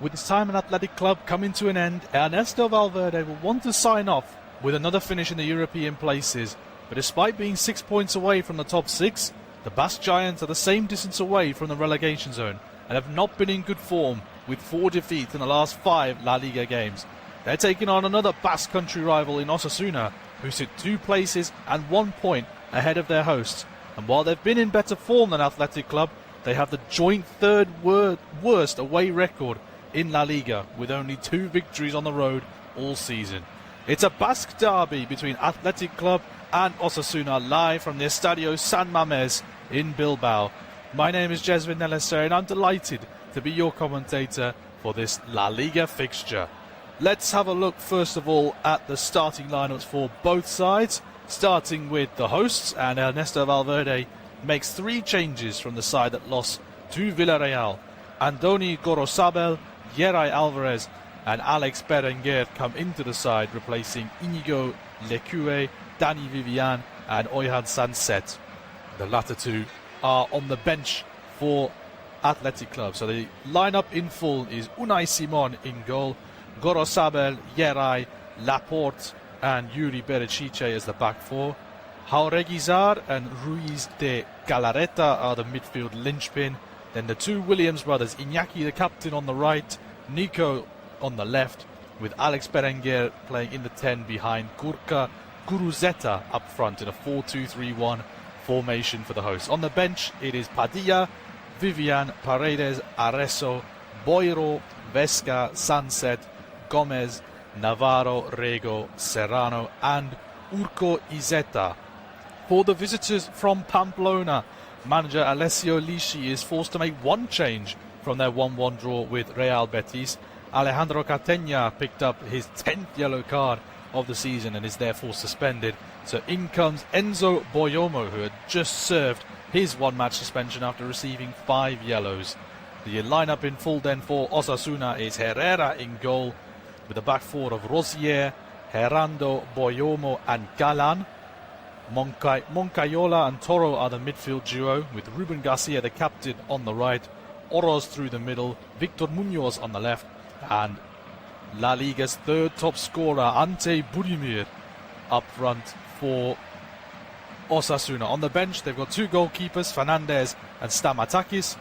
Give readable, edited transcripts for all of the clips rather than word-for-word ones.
with his time at Athletic Club coming to an end, Ernesto Valverde will want to sign off with another finish in the European places. But despite being 6 points away from the top 6, the Basque Giants are the same distance away from the relegation zone and have not been in good form, with 4 defeats in the last 5 La Liga games. They're taking on another Basque country rival in Osasuna, who sit 2 places and 1 point ahead of their hosts. And while they've been in better form than Athletic Club, they have the joint third worst away record in La Liga, with only 2 victories on the road all season. It's a Basque derby between Athletic Club and Osasuna, live from the Estadio San Mamés in Bilbao. My name is Jesvin Neleser, and I'm delighted to be your commentator for this La Liga fixture. Let's have a look first of all at the starting lineups for both sides, starting with the hosts, and Ernesto Valverde makes 3 changes from the side that lost to Villarreal. Andoni Gorosabel, Yeray Alvarez and Alex Berenguer come into the side, replacing Inigo Lecue, Dani Vivian and Oyhan Sanset. The latter 2 are on the bench for Athletic Club. So the lineup in full is Unai Simon in goal, Gorosabel, Yeray, Laporte and Yuri Berecice as the back 4. Jauregui and Ruiz de Galarreta are the midfield linchpin. Then the 2 Williams brothers, Iñaki the captain on the right, Nico on the left, with Alex Berenguer playing in the 10 behind Gurka Guruzeta up front in a 4-2-3-1 formation for the hosts. On the bench it is Padilla, Vivian, Paredes, Arezzo, Boiro, Vesca, Sanset, Gomez, Navarro, Rego, Serrano and Urco Izeta. For the visitors from Pamplona, manager Alessio Lisci is forced to make 1 change from their 1-1 draw with Real Betis. Alejandro Catena picked up his 10th yellow card of the season and is therefore suspended. So in comes Enzo Boyomo, who had just served his 1-match suspension after receiving 5 yellows. The lineup in full then for Osasuna is Herrera in goal, with a back 4 of Rosier, Herando, Boyomo and Galan. Moncayola and Toro are the midfield duo, with Ruben Garcia the captain on the right, Oroz through the middle, Victor Munoz on the left, and La Liga's 3rd top scorer Ante Budimir up front for Osasuna. On the bench they've got 2 goalkeepers, Fernandez and Stamatakis.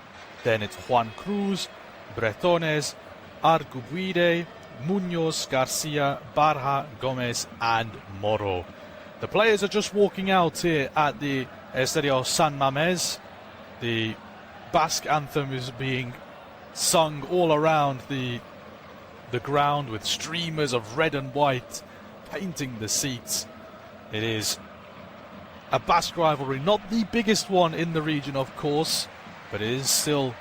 Then it's Juan Cruz, Bretones, Argubuide, Munoz, Garcia, Barja, Gomez and Moro. The players are just walking out here at the Estadio San Mamés. The Basque anthem is being sung all around the ground, with streamers of red and white painting the seats. It is a Basque rivalry, not the biggest one in the region of course, but it is still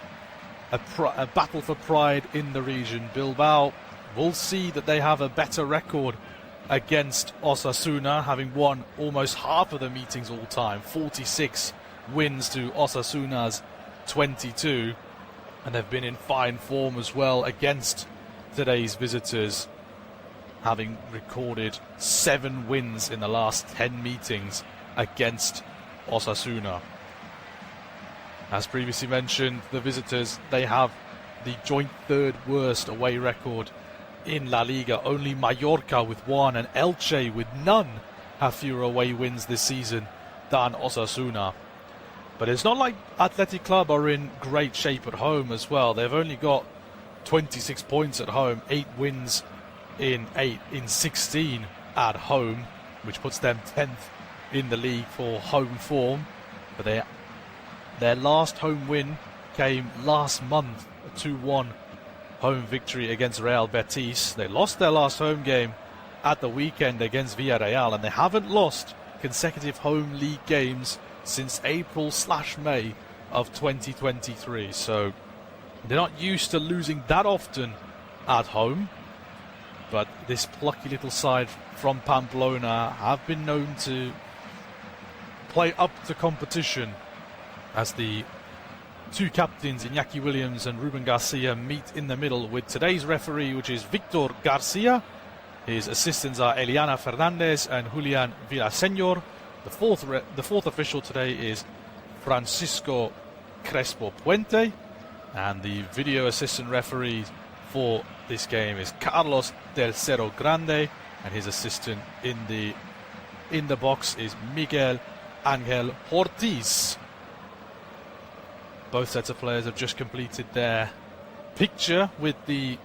a battle for pride in the region. Bilbao will see that they have a better record against Osasuna, having won almost half of the meetings all time, 46 wins to Osasuna's 22, and they've been in fine form as well against today's visitors, having recorded 7 wins in the last 10 meetings against Osasuna. As previously mentioned, the visitors, they have the joint 3rd worst away record in La Liga. Only Mallorca with 1 and Elche with none have fewer away wins this season than Osasuna. But it's not like Athletic Club are in great shape at home as well. They've only got 26 points at home, 8 wins in 16 at home, which puts them 10th in the league for home form. But their last home win came last month, a 2-1 home victory against Real Betis. They lost their last home game at the weekend against Villarreal, and they haven't lost consecutive home league games since April/May of 2023. So they're not used to losing that often at home, but this plucky little side from Pamplona have been known to play up to competition, as the 2 captains, Iñaki Williams and Ruben Garcia, meet in the middle with today's referee, which is Victor Garcia. His assistants are Eliana Fernandez and Julian Villaseñor. The fourth official today is Francisco Crespo Puente, and the video assistant referee for this game is Carlos del Cerro Grande, and his assistant in the box is Miguel Angel Ortiz. Both sets of players have just completed their picture with the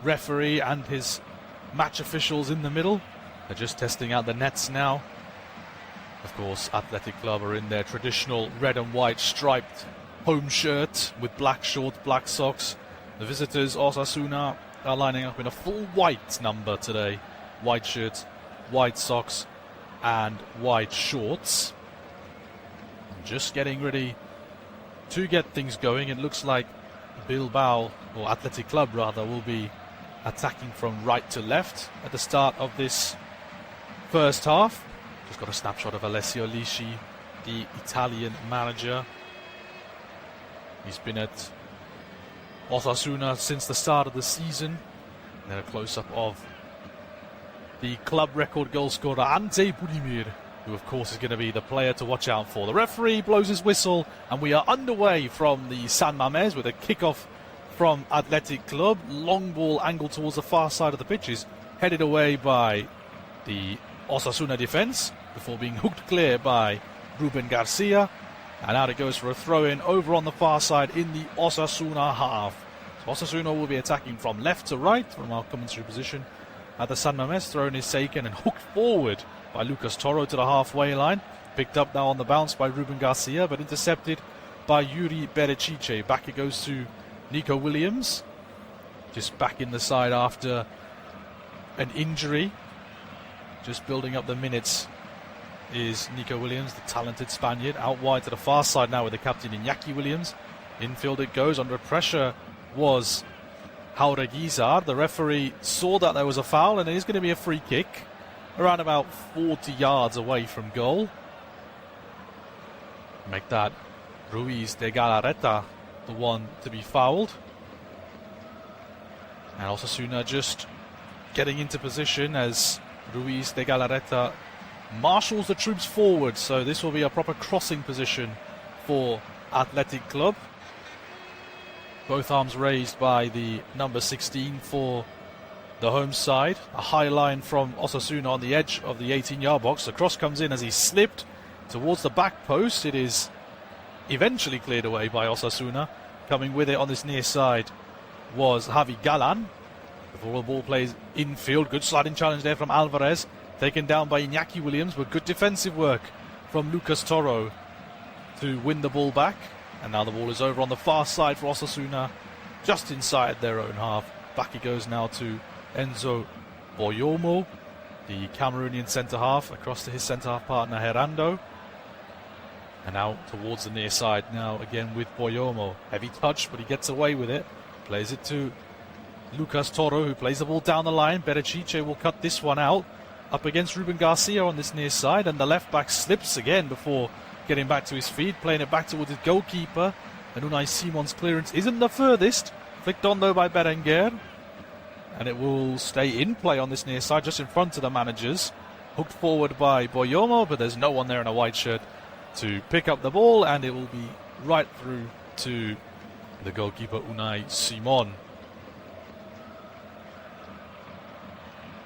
referee and his match officials in the middle. They're just testing out the nets now. Of course, Athletic Club are in their traditional red and white striped home shirt with black shorts, black socks. The visitors, Osasuna, are lining up in a full white number today. White shirts, white socks and white shorts. Just getting ready to get things going. It looks like Bilbao, or Athletic Club rather, will be attacking from right to left at the start of this first half. Just got a snapshot of Alessio Lisci, the Italian manager. He's been at Osasuna since the start of the season. And then a close-up of the club record goal scorer Ante Budimir, who of course is going to be the player to watch out for. The referee blows his whistle and we are underway from the San Mamés with a kickoff from Athletic Club. Long ball angled towards the far side of the pitches, headed away by the Osasuna defence before being hooked clear by Ruben Garcia. And out it goes for a throw-in over on the far side in the Osasuna half. So Osasuna will be attacking from left to right from our commentary position at the San Mamés. Throw-in is taken and hooked forward by Lucas Toro to the halfway line. Picked up now on the bounce by Ruben Garcia, but intercepted by Yuri Berecice. Back it goes to Nico Williams. Just back in the side after an injury. Just building up the minutes is Nico Williams, the talented Spaniard. Out wide to the far side now with the captain Iñaki Williams. Infield it goes. Under pressure was Jauregui. The referee saw that there was a foul and it is going to be a free kick around about 40 yards away from goal. Make that Ruiz de Galarreta the one to be fouled. And Osasuna just getting into position as Ruiz de Galarreta marshals the troops forward. So this will be a proper crossing position for Athletic Club. Both arms raised by the number 16 for the home side. A high line from Osasuna on the edge of the 18-yard box. The cross comes in as he slipped towards the back post. It is eventually cleared away by Osasuna. Coming with it on this near side was Javi Galan. Before the ball plays infield. Good sliding challenge there from Alvarez. Taken down by Iñaki Williams, but good defensive work from Lucas Toro to win the ball back. And now the ball is over on the far side for Osasuna, just inside their own half. Back it goes now to Enzo Boyomo, the Cameroonian centre-half, across to his centre-half partner Herando. And now towards the near side now again with Boyomo. Heavy touch, but he gets away with it. Plays it to Lucas Toro, who plays the ball down the line. Berecice will cut this one out. Up against Ruben Garcia on this near side, and the left back slips again before getting back to his feet, playing it back towards his goalkeeper. And Unai Simon's clearance isn't the furthest, flicked on though by Berenguer, and it will stay in play on this near side, just in front of the managers. Hooked forward by Boyomo, but there's no one there in a white shirt to pick up the ball, and it will be right through to the goalkeeper Unai Simon.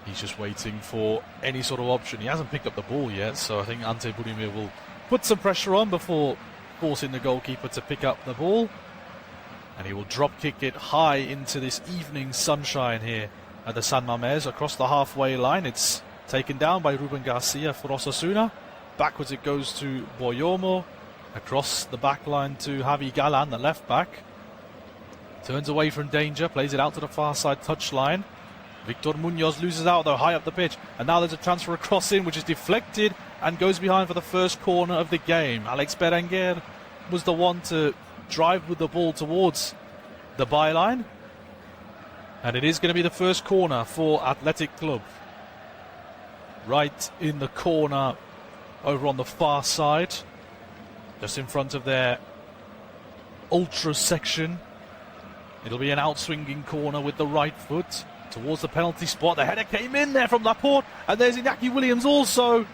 He's just waiting for any sort of option. He hasn't picked up the ball yet, so I think Ante Budimir will put some pressure on before forcing the goalkeeper to pick up the ball. And he will drop kick it high into this evening sunshine here at the San Mamés across the halfway line. It's taken down by Ruben Garcia for Osasuna. Backwards it goes to Boyomo. Across the back line to Javi Galan, the left back. Turns away from danger, plays it out to the far side touchline. Victor Munoz loses out though, high up the pitch. And now there's a transfer across in, which is deflected and goes behind for the first corner of the game. Alex Berenguer was the one to drive with the ball towards the byline. And it is going to be the first corner for Athletic Club. Right in the corner over on the far side. Just in front of their ultra section. It'll be an outswinging corner with the right foot towards the penalty spot. The header came in there from Laporte, and there's Iñaki Williams also.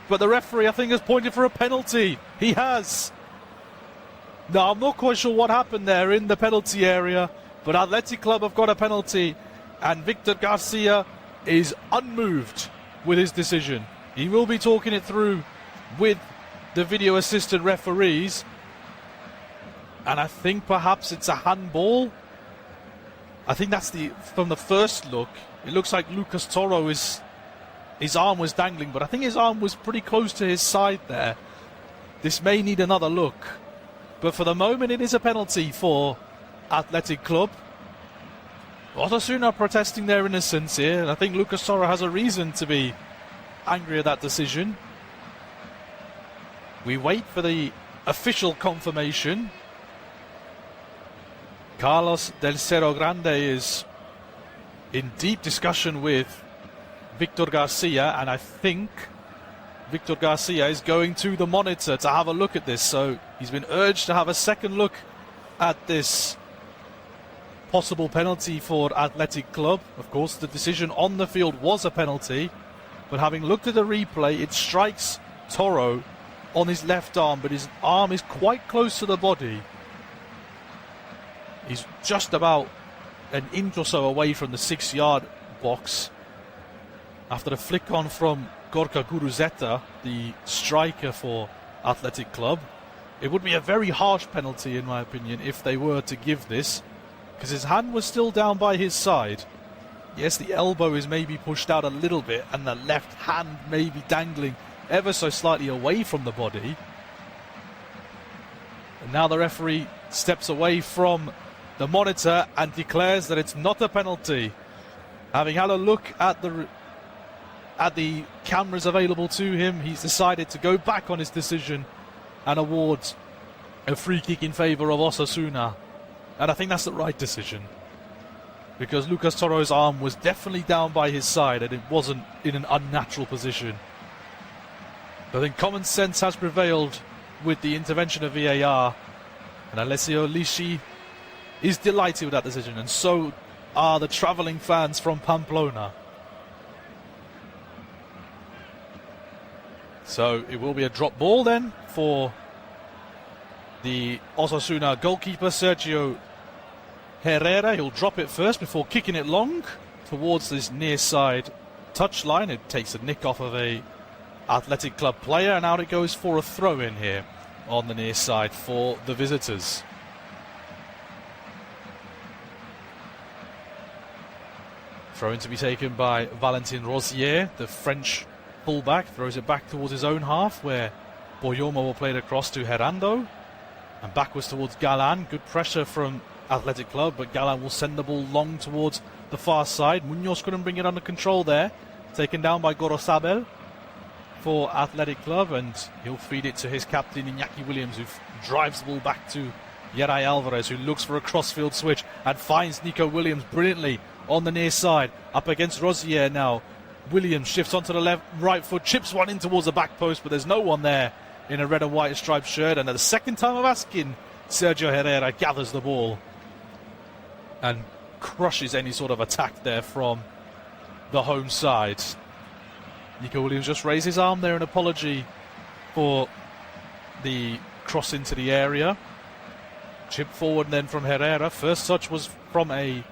But the referee, I think, has pointed for a penalty. He has. Now, I'm not quite sure what happened there in the penalty area. But Athletic Club have got a penalty, and Victor Garcia is unmoved with his decision. He will be talking it through with the video assistant referees, and I think perhaps it's a handball. I think that's from the first look. It looks like Lucas Toro his arm was dangling, but I think his arm was pretty close to his side there. This may need another look, but for the moment it is a penalty for Athletic Club. Osasuna protesting their innocence here, and I think Lucas Toro has a reason to be angry at that decision. We wait for the official confirmation. Carlos del Cerro Grande is in deep discussion with Victor Garcia, and I think Victor Garcia is going to the monitor to have a look at this. So he's been urged to have a second look at this possible penalty for Athletic Club. Of course, the decision on the field was a penalty, but having looked at the replay, it strikes Toro on his left arm, but his arm is quite close to the body. He's just about an inch or so away from the 6-yard box after a flick on from Gorka Guruzeta, the striker for Athletic Club. It would be a very harsh penalty, in my opinion, if they were to give this, because his hand was still down by his side. Yes, the elbow is maybe pushed out a little bit, and the left hand may be dangling ever so slightly away from the body. And now the referee steps away from the monitor and declares that it's not a penalty. Having had a look at the cameras available to him, he's decided to go back on his decision and awards a free kick in favour of Osasuna. And I think that's the right decision, because Lucas Toro's arm was definitely down by his side and it wasn't in an unnatural position. I think common sense has prevailed with the intervention of VAR, and Alessio Lisci is delighted with that decision, and so are the travelling fans from Pamplona. So it will be a drop ball then for the Osasuna goalkeeper, Sergio Herrera. He'll drop it first before kicking it long towards this near side touchline. It takes a nick off of a Athletic Club player, and out it goes for a throw in here on the near side for the visitors. Throw in to be taken by Valentin Rosier, the French fullback. Throws it back towards his own half, where Boyomo will play it across to Herando. And backwards towards Galan. Good pressure from Athletic Club, but Galan will send the ball long towards the far side. Munoz couldn't bring it under control there. Taken down by Gorosabel for Athletic Club, and he'll feed it to his captain Iñaki Williams, who drives the ball back to Yeray Alvarez, who looks for a crossfield switch and finds Nico Williams brilliantly on the near side. Up against Rosier now. Williams shifts onto the right foot, chips one in towards the back post, but there's no one there in a red and white striped shirt. And at the second time of asking, Sergio Herrera gathers the ball and crushes any sort of attack there from the home side. Nico Williams just raised his arm there in apology for the cross into the area. Chip forward then from Herrera. First touch was from a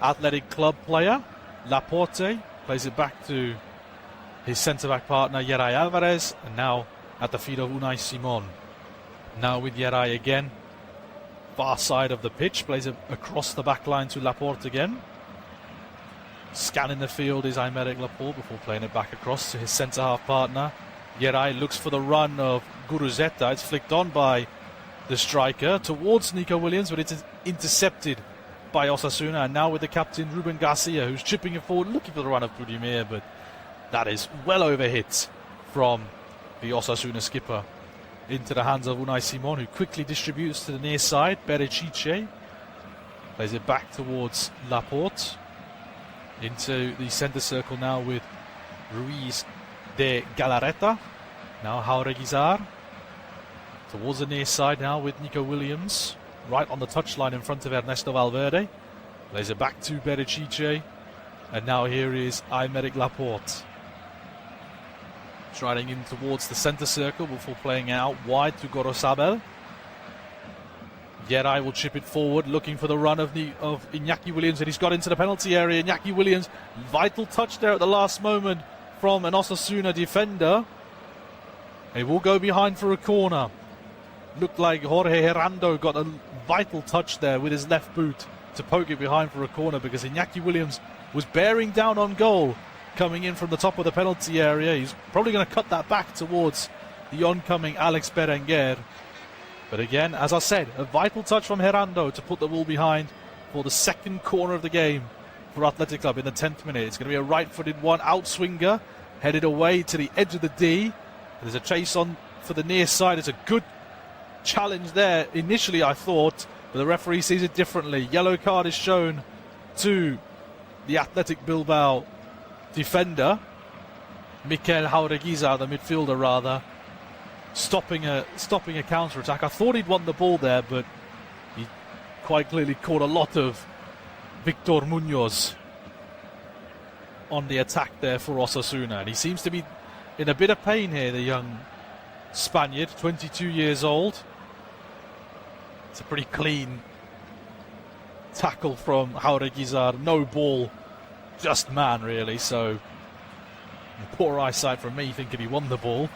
Athletic Club player. Laporte plays it back to his centre-back partner Yeray Alvarez, and now at the feet of Unai Simon. Now with Yeray again, far side of the pitch, plays it across the back line to Laporte again. Scanning the field is Aymeric Laporte before playing it back across to his centre-half partner. Yeray looks for the run of Guruzeta. It's flicked on by the striker towards Nico Williams, but it's intercepted by Osasuna, and now with the captain Ruben Garcia, who's chipping it forward, looking for the run of Budimir, but that is well overhit from the Osasuna skipper into the hands of Unai Simon, who quickly distributes to the near side. Berecice plays it back towards Laporte into the centre circle now with Ruiz de Galarreta. Now Jaureguizar towards the near side now with Nico Williams right on the touchline in front of Ernesto Valverde. Plays it back to Berecice, and now here is Aymeric Laporte striding in towards the centre circle before playing out wide to Gorosabel. Gerai will chip it forward, looking for the run of Iñaki Williams, and he's got into the penalty area. Iñaki Williams, vital touch there at the last moment from an Osasuna defender. He will go behind for a corner. Looked like Jorge Herando got a vital touch there with his left boot to poke it behind for a corner, because Iñaki Williams was bearing down on goal coming in from the top of the penalty area. He's probably going to cut that back towards the oncoming Alex Berenguer. But again, as I said, a vital touch from Herando to put the ball behind for the second corner of the game for Athletic Club in the 10th minute. It's going to be a right-footed one, outswinger, headed away to the edge of the D. There's a chase on for the near side. It's a good challenge there initially, I thought, but the referee sees it differently. Yellow card is shown to the Athletic Bilbao defender, Mikel Jaureguizar, the midfielder rather, stopping a counter-attack. I thought he'd won the ball there, but he quite clearly caught a lot of Victor Munoz on the attack there for Osasuna, and he seems to be in a bit of pain here, the young Spaniard, 22 years old. It's a pretty clean tackle from Jaureguizar, no ball, just man really, so poor eyesight from me thinking he won the ball.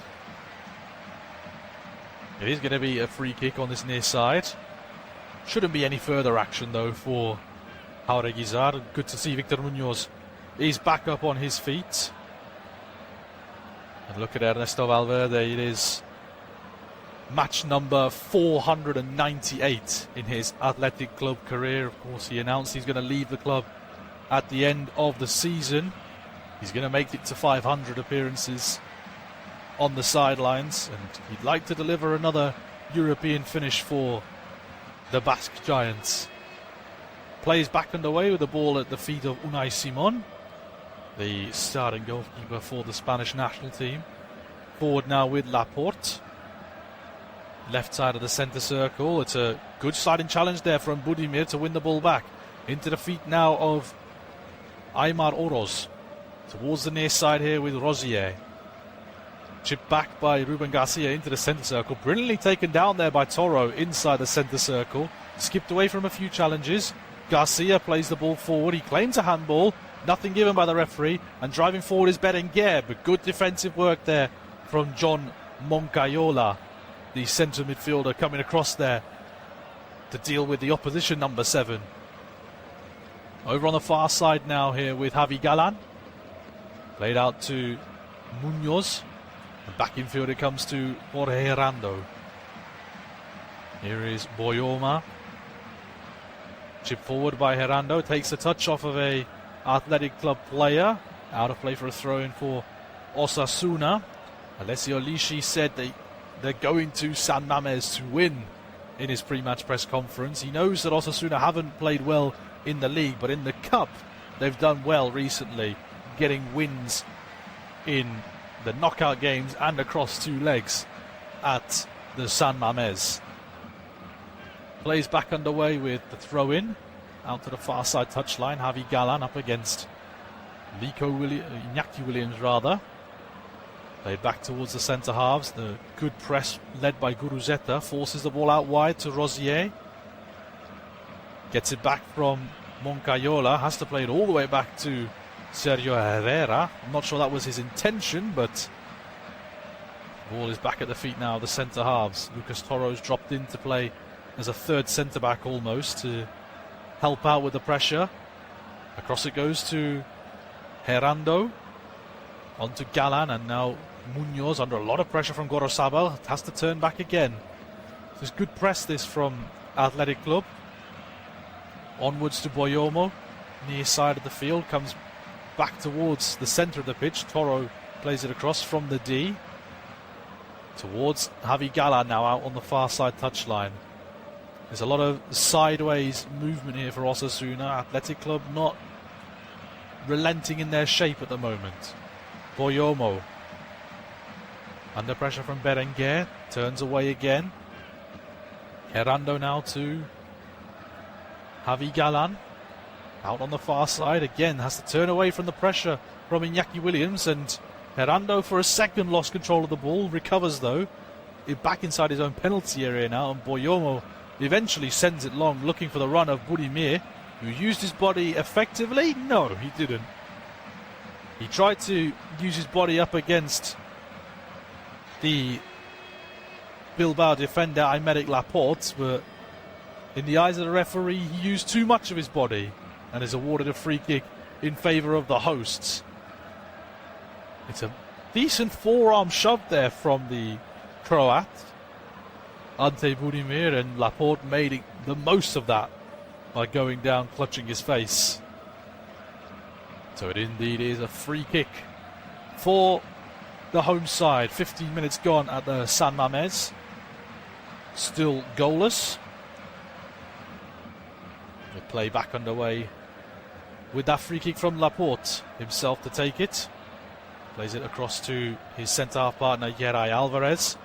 It is going to be a free kick on this near side. Shouldn't be any further action though for Jaureguizar. Good to see Victor Munoz is back up on his feet. And look at Ernesto Valverde, it is match number 498 in his Athletic Club career. Of course, he announced he's going to leave the club at the end of the season. He's going to make it to 500 appearances on the sidelines, and he'd like to deliver another European finish for the Basque Giants. Plays back underway with the ball at the feet of Unai Simon, the starting goalkeeper for the Spanish national team. Forward now with Laporte. Left side of the centre circle. It's a good sliding challenge there from Budimir to win the ball back. Into the feet now of Aymar Oroz. Towards the near side here with Rosier. Chipped back by Ruben Garcia into the centre circle. Brilliantly taken down there by Toro inside the centre circle. Skipped away from a few challenges. Garcia plays the ball forward. He claims a handball. Nothing given by the referee. And driving forward is Berenguer. But good defensive work there from John Moncayola, the centre midfielder, coming across there to deal with the opposition number 7. Over on the far side now here with Javi Galan. Played out to Munoz. And back infield it comes to Jorge Herando. Here is Boyoma. Chip forward by Herando. Takes a touch off of a Athletic Club player. Out of play for a throw-in for Osasuna. Alessio Lisci said they're going to San Mamés to win in his pre-match press conference. He knows that Osasuna haven't played well in the league, but in the cup they've done well recently, getting wins in the knockout games and across 2 legs at the San Mamés. Plays back underway with the throw-in out to the far side touchline. Javi Galan up against Iñaki Williams rather. Played back towards the centre halves. The good press led by Guruzeta forces the ball out wide to Rosier. Gets it back from Moncayola. Has to play it all the way back to Sergio Herrera. I'm not sure that was his intention, but the ball is back at the feet now of the centre halves. Lucas Toro's dropped in to play as a third centre back almost to help out with the pressure. Across it goes to Herando. On to Galan, and now Munoz under a lot of pressure from Gorosabal. Has to turn back again. There's good press this from Athletic Club. Onwards to Boyomo. Near side of the field. Comes back towards the centre of the pitch. Toro plays it across from the D. Towards Javi Galan now out on the far side touchline. There's a lot of sideways movement here for Osasuna. Athletic Club not relenting in their shape at the moment. Boyomo under pressure from Berenguer, turns away again. Herando now to Javi Galan, out on the far side again, has to turn away from the pressure from Iñaki Williams, and Herando for a second lost control of the ball, recovers though, back inside his own penalty area now, and Boyomo eventually sends it long, looking for the run of Budimir, who used his body effectively. No, he didn't. He tried to use his body up against the Bilbao defender Aymeric Laporte, but in the eyes of the referee, he used too much of his body and is awarded a free kick in favour of the hosts. It's a decent forearm shove there from the Croat, Ante Budimir, and Laporte made the most of that by going down, clutching his face. So it indeed is a free kick for the home side. 15 minutes gone at the San Mamés. Still goalless. The play back underway with that free kick from Laporte himself to take it. Plays it across to his centre-half partner Yeray Alvarez.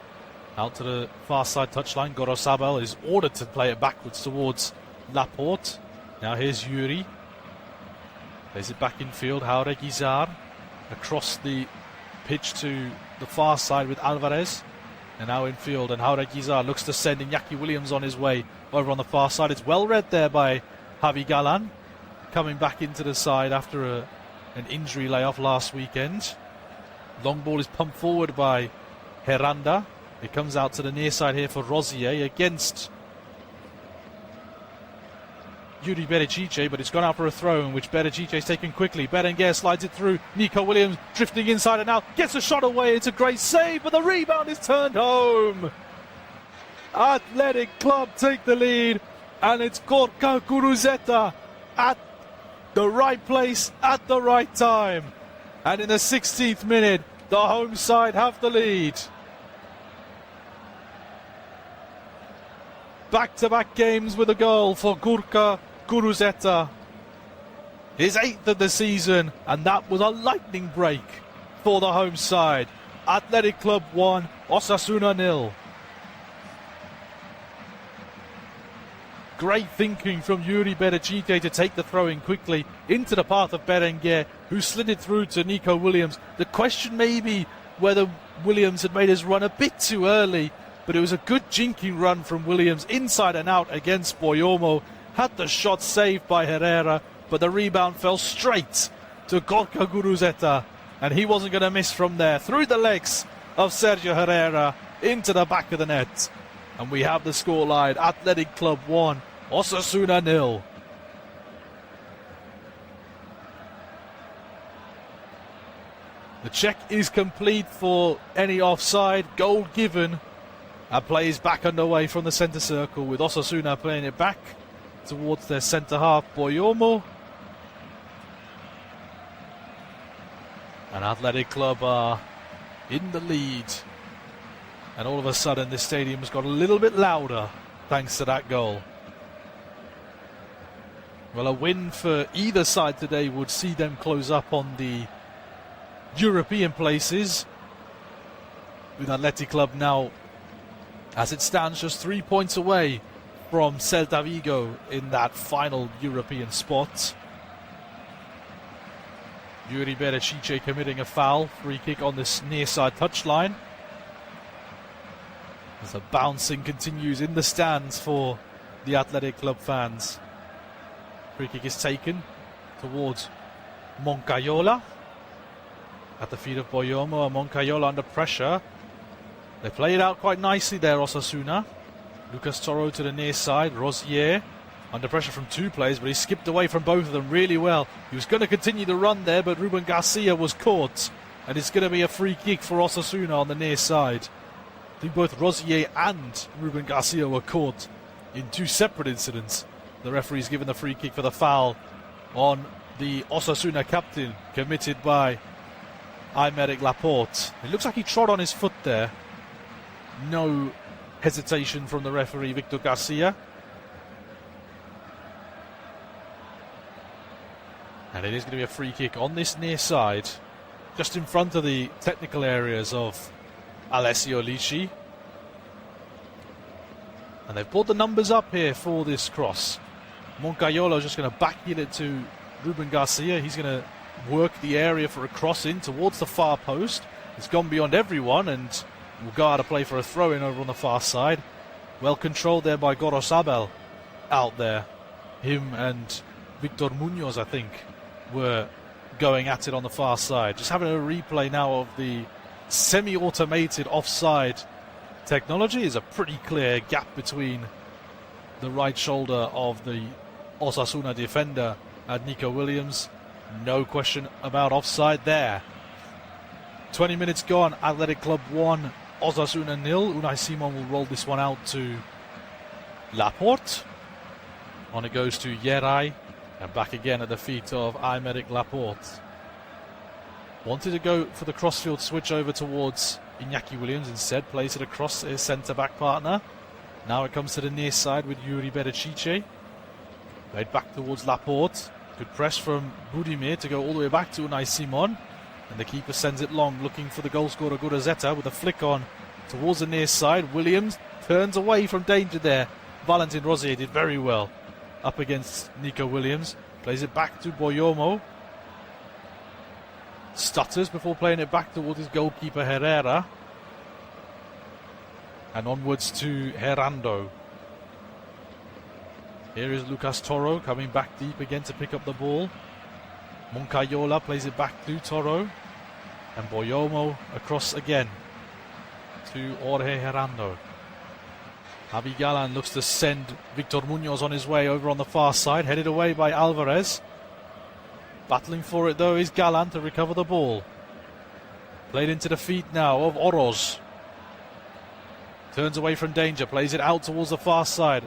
Out to the far side touchline. Gorosabel is ordered to play it backwards towards Laporte. Now here's Yuri. Plays it back in field. Jauregui across the pitch to the far side with Alvarez. And now in field, and Jauregui looks to send Iñaki Williams on his way over on the far side. It's well read there by Javi Galan, coming back into the side after an injury layoff last weekend. Long ball is pumped forward by Heranda. It comes out to the near side here for Rosier against Yuri Berecice, but it's gone out for a throw in which Berecice is taken quickly. Berenguer slides it through. Nico Williams drifting inside and out. Gets a shot away. It's a great save, but the rebound is turned home. Athletic Club take the lead, and it's Gorka Guruzeta at the right place at the right time. And in the 16th minute, the home side have the lead. Back-to-back games with a goal for Gorka Guruzeta. His 8th of the season, and that was a lightning break for the home side. Athletic Club 1, Osasuna 0. Great thinking from Yuri Berecice to take the throw-in quickly into the path of Berenguer, who slid it through to Nico Williams. The question may be whether Williams had made his run a bit too early, but it was a good jinking run from Williams inside and out against Boyomo. Had the shot saved by Herrera, but the rebound fell straight to Gorka Guruzeta, and he wasn't going to miss from there. Through the legs of Sergio Herrera into the back of the net. And we have the scoreline: Athletic Club 1, Osasuna 0. The check is complete for any offside. Goal given. And play is back underway from the centre circle, with Osasuna playing it back towards their centre half, Boyomo. And Athletic Club are in the lead. And all of a sudden this stadium's got a little bit louder thanks to that goal. Well, a win for either side today would see them close up on the European places, with Athletic Club now, as it stands, just 3 points away from Celta Vigo in that final European spot. Yuri Berecice committing a foul. Free kick on this near side touchline, as the bouncing continues in the stands for the Athletic Club fans. Free kick is taken towards Moncayola at the feet of Boyomo, and Moncayola under pressure. They play it out quite nicely there, Osasuna. Lucas Toro to the near side. Rosier under pressure from two players, but he skipped away from both of them really well. He was going to continue the run there, but Ruben Garcia was caught, and it's going to be a free kick for Osasuna on the near side. I think both Rosier and Ruben Garcia were caught in two separate incidents. The referee's given the free kick for the foul on the Osasuna captain, committed by Aymeric Laporte. It looks like he trod on his foot there. No hesitation from the referee, Victor Garcia. And it is going to be a free kick on this near side, just in front of the technical areas of Alessio Lici. And they've brought the numbers up here for this cross. Moncayola is just going to backheel it to Ruben Garcia. He's going to work the area for a cross in towards the far post. It's gone beyond everyone and will go out of play for a throw-in over on the far side. Well controlled there by Gorosabel out there. Him and Victor Munoz, I think, were going at it on the far side. Just having a replay now of the semi-automated offside technology. Is a pretty clear gap between the right shoulder of the Osasuna defender and Nico Williams. No question about offside there. 20 minutes gone. Athletic Club 1, Osasuna 0. Unai Simon will roll this one out to Laporte. On it goes to Yeray. And back again at the feet of Aymeric Laporte. Wanted to go for the crossfield switch over towards Iñaki Williams. Instead, plays it across his centre-back partner. Now it comes to the near side with Yuri Berecice. Played back towards Laporte. Good press from Budimir to go all the way back to Unai Simon. And the keeper sends it long, looking for the goalscorer Guruzeta with a flick on towards the near side. Williams turns away from danger there. Valentin Rosier did very well up against Nico Williams. Plays it back to Boyomo. Stutters before playing it back towards his goalkeeper Herrera. And onwards to Herando. Here is Lucas Toro coming back deep again to pick up the ball. Moncayola plays it back to Toro. And Boyomo across again to Jorge Herando. Javi Galan looks to send Victor Munoz on his way over on the far side, headed away by Alvarez. Battling for it though is Galan to recover the ball. Played into the feet now of Oroz. Turns away from danger, plays it out towards the far side.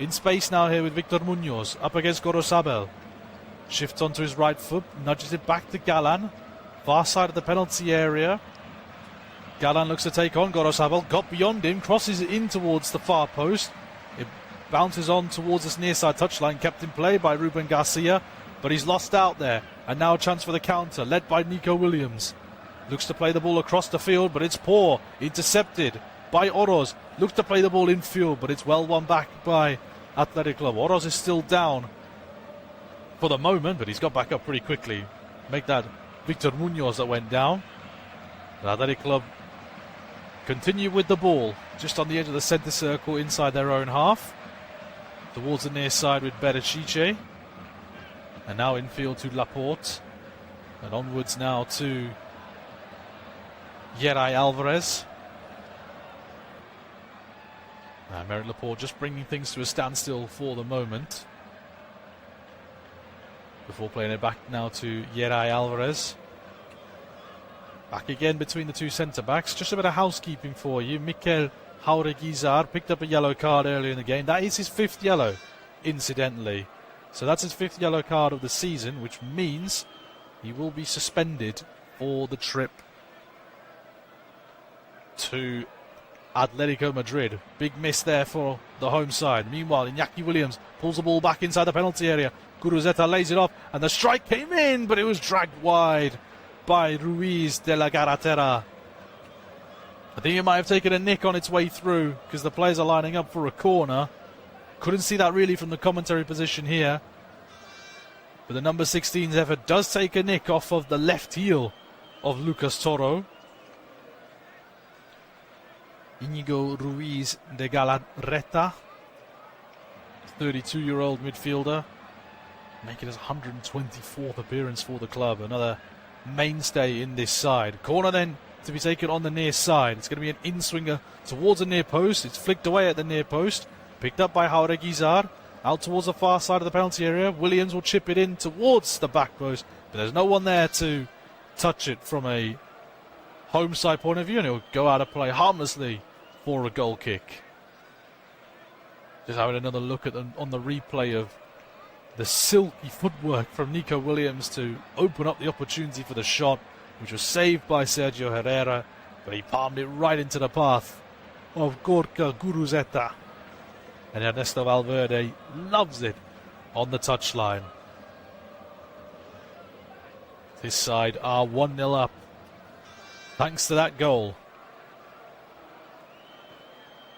In space now here with Victor Munoz, up against Gorosabel. Shifts onto his right foot, nudges it back to Galan. Far side of the penalty area. Galan looks to take on Gorosabel, got beyond him, crosses it in towards the far post. It bounces on towards this near side touchline, kept in play by Ruben Garcia, but he's lost out there. And now a chance for the counter, led by Nico Williams. Looks to play the ball across the field, but it's poor. Intercepted by Oroz. Looks to play the ball in field, but it's well won back by Athletic Club. Oroz is still down for the moment, but he's got back up pretty quickly. Make that Victor Munoz that went down. The Athletic Club continue with the ball just on the edge of the centre circle inside their own half. Towards the near side with Berecice. And now infield to Laporte. And onwards now to Yeray Alvarez. Now Aymeric Laporte just bringing things to a standstill for the moment. Before playing it back now to Yeray Alvarez. Back again between the two centre-backs. Just a bit of housekeeping for you. Mikel Jauregui picked up a yellow card earlier in the game. That is his 5th yellow, incidentally. So that's his 5th yellow card of the season, which means he will be suspended for the trip to Atletico Madrid. Big miss there for the home side. Meanwhile, Iñaki Williams pulls the ball back inside the penalty area. Guruzeta lays it off, and the strike came in, but it was dragged wide by Ruiz de la Garratera. I think it might have taken a nick on its way through because the players are lining up for a corner. Couldn't see that really from the commentary position here. But the number 16's effort does take a nick off of the left heel of Lucas Toro. Inigo Ruiz de Galarreta, 32-year-old midfielder, making his 124th appearance for the club. Another mainstay in this side. Corner then to be taken on the near side. It's going to be an in-swinger towards the near post. It's flicked away at the near post. Picked up by Jauregui. Out towards the far side of the penalty area. Williams will chip it in towards the back post. But there's no one there to touch it from a home side point of view. And it'll go out of play harmlessly for a goal kick. Just having another look at on the replay of the silky footwork from Nico Williams to open up the opportunity for the shot, which was saved by Sergio Herrera, but he palmed it right into the path of Gorka Guruzeta. And Ernesto Valverde loves it on the touchline. This side are 1-0 up thanks to that goal.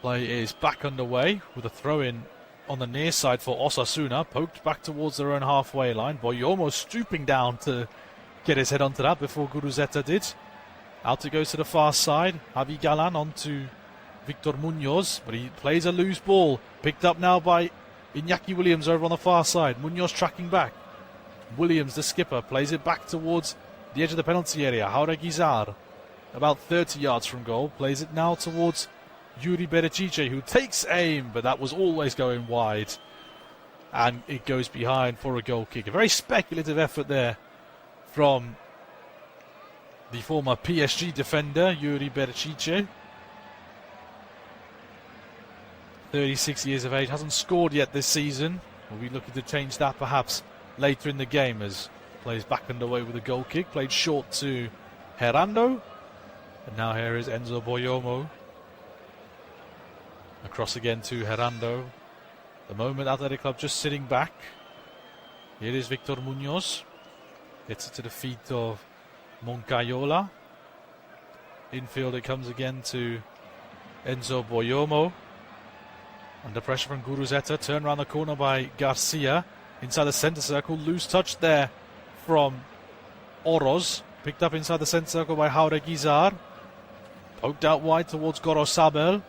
Play is back underway with a throw-in on the near side for Osasuna, poked back towards their own halfway line. Boyomo stooping down to get his head onto that before Guruzeta did. Out it goes to the far side. Javi Galan onto Victor Munoz, but he plays a loose ball. Picked up now by Iñaki Williams over on the far side. Munoz tracking back. Williams, the skipper, plays it back towards the edge of the penalty area. Jauregui, about 30 yards from goal, plays it now towards Yuri Berecice, who takes aim, but that was always going wide. And it goes behind for a goal kick. A very speculative effort there from the former PSG defender, Yuri Berecice. 36 years of age, hasn't scored yet this season. We'll be looking to change that perhaps later in the game as plays back underway with a goal kick. Played short to Herando. And now here is Enzo Boyomo. Across again to Herando. The moment Athletic Club just sitting back. Here is Victor Munoz. Gets it to the feet of Moncayola. Infield it comes again to Enzo Boyomo. Under pressure from Guruzeta. Turn around the corner by Garcia. Inside the centre circle. Loose touch there from Oroz. Picked up inside the centre circle by Jauregui. Poked out wide towards Gorosabel.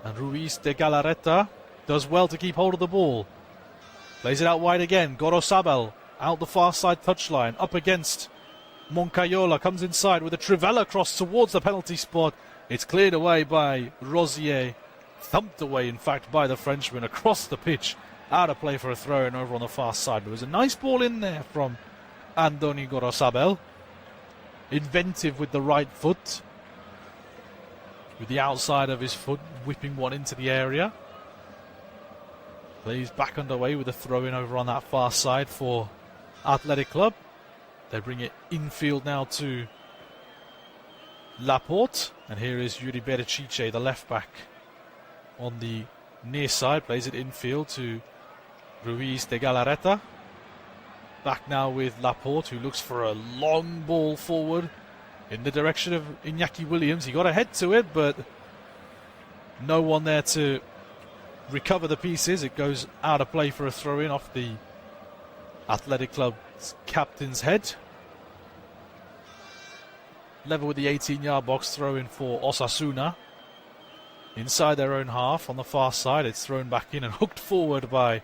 And Ruiz de Galarreta does well to keep hold of the ball. Plays it out wide again. Gorosabel out the far side touchline. Up against Moncayola. Comes inside with a Trivela cross towards the penalty spot. It's cleared away by Rosier. Thumped away, in fact, by the Frenchman across the pitch. Out of play for a throw-in over on the far side. There was a nice ball in there from Andoni Gorosabel. Inventive with the right foot. With the outside of his foot whipping one into the area. Plays back underway with a throw-in over on that far side for Athletic Club. They bring it infield now to Laporte. And here is Yuri Berecice, the left-back. On the near side, plays it infield to Ruiz de Galarreta. Back now with Laporte, who looks for a long ball forward in the direction of Iñaki Williams. He got a head to it, but no one there to recover the pieces. It goes out of play for a throw-in off the Athletic Club's captain's head. Level with the 18-yard box, throw-in for Osasuna. Inside their own half on the far side, it's thrown back in and hooked forward by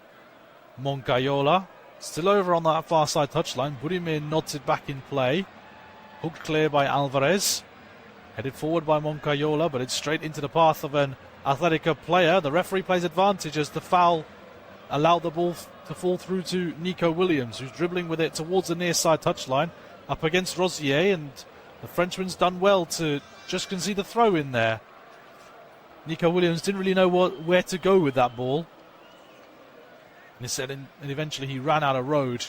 Moncayola. Still over on that far side touchline. Burimir nods it back in play. Hooked clear by Alvarez. Headed forward by Moncayola, but it's straight into the path of an Athletica player. The referee plays advantage as the foul allowed the ball to fall through to Nico Williams, who's dribbling with it towards the near side touchline. Up against Rosier, and the Frenchman's done well to just concede the throw in there. Nico Williams didn't really know where to go with that ball. And eventually he ran out of road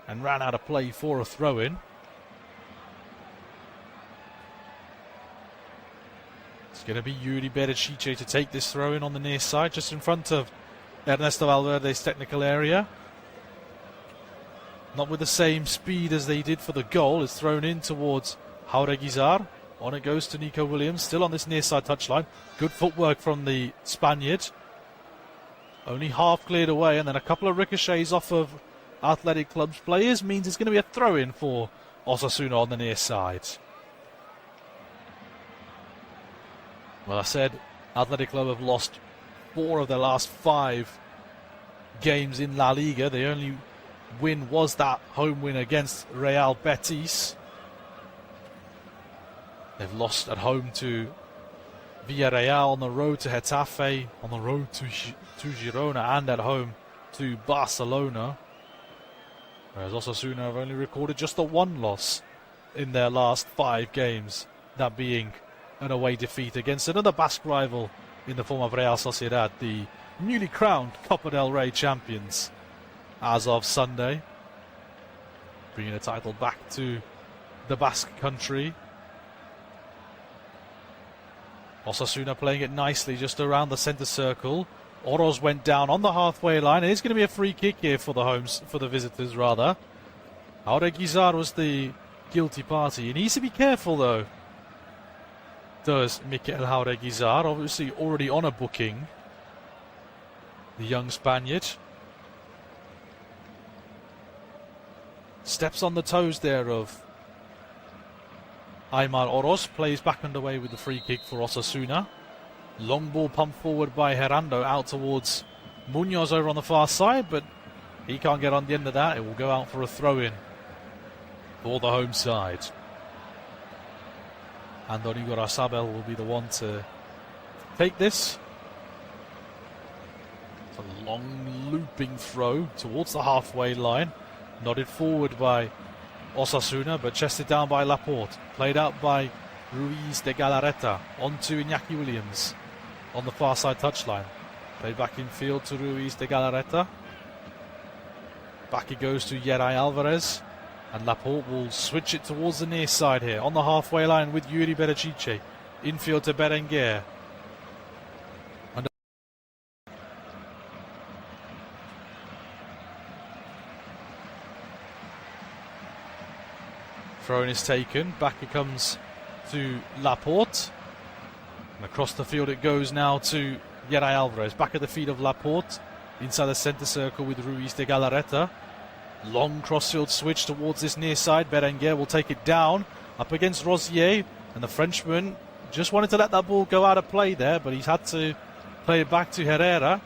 and ran out of play for a throw-in. It's going to be Yuri Berecice to take this throw-in on the near side, just in front of Ernesto Valverde's technical area. Not with the same speed as they did for the goal. It's thrown in towards Jauregui. On it goes to Nico Williams, still on this near side touchline. Good footwork from the Spaniard. Only half cleared away, and then a couple of ricochets off of Athletic Club's players means it's going to be a throw-in for Osasuna on the near side. Well, I said Athletic Club have lost 4 of their last 5 games in La Liga. The only win was that home win against Real Betis. They've lost at home to Villarreal, on the road to Getafe, on the road to Girona, and at home to Barcelona. Whereas Osasuna have only recorded just the 1 loss in their last 5 games, that being an away defeat against another Basque rival in the form of Real Sociedad, the newly crowned Copa del Rey champions as of Sunday, bringing the title back to the Basque country. Osasuna playing it nicely just around the centre circle. Oroz went down on the halfway line. It is going to be a free kick here for the visitors rather. Jauregui was the guilty party. He needs to be careful though, does Mikel Jauregui, obviously already on a booking, the young Spaniard. Steps on the toes there of Aymar Oroz, plays back underway with the free kick for Osasuna. Long ball pumped forward by Gerando out towards Munoz over on the far side, but he can't get on the end of that. It will go out for a throw-in for the home side. And Gorosabel will be the one to take this. It's a long looping throw towards the halfway line. Nodded forward by Osasuna, but chested down by Laporte. Played out by Ruiz de Galarreta onto Iñaki Williams on the far side touchline. Played back in field to Ruiz de Galarreta. Back it goes to Yeray Alvarez. And Laporte will switch it towards the near side here. On the halfway line with Yuri Berechiche. Infield to Berenguer. Throw-in is taken. Back it comes to Laporte. And across the field it goes now to Yeray Alvarez. Back at the feet of Laporte. Inside the centre circle with Ruiz de Galarreta. Long crossfield switch towards this near side. Berenguer will take it down. Up against Rosier. And the Frenchman just wanted to let that ball go out of play there, but he's had to play it back to Herrera.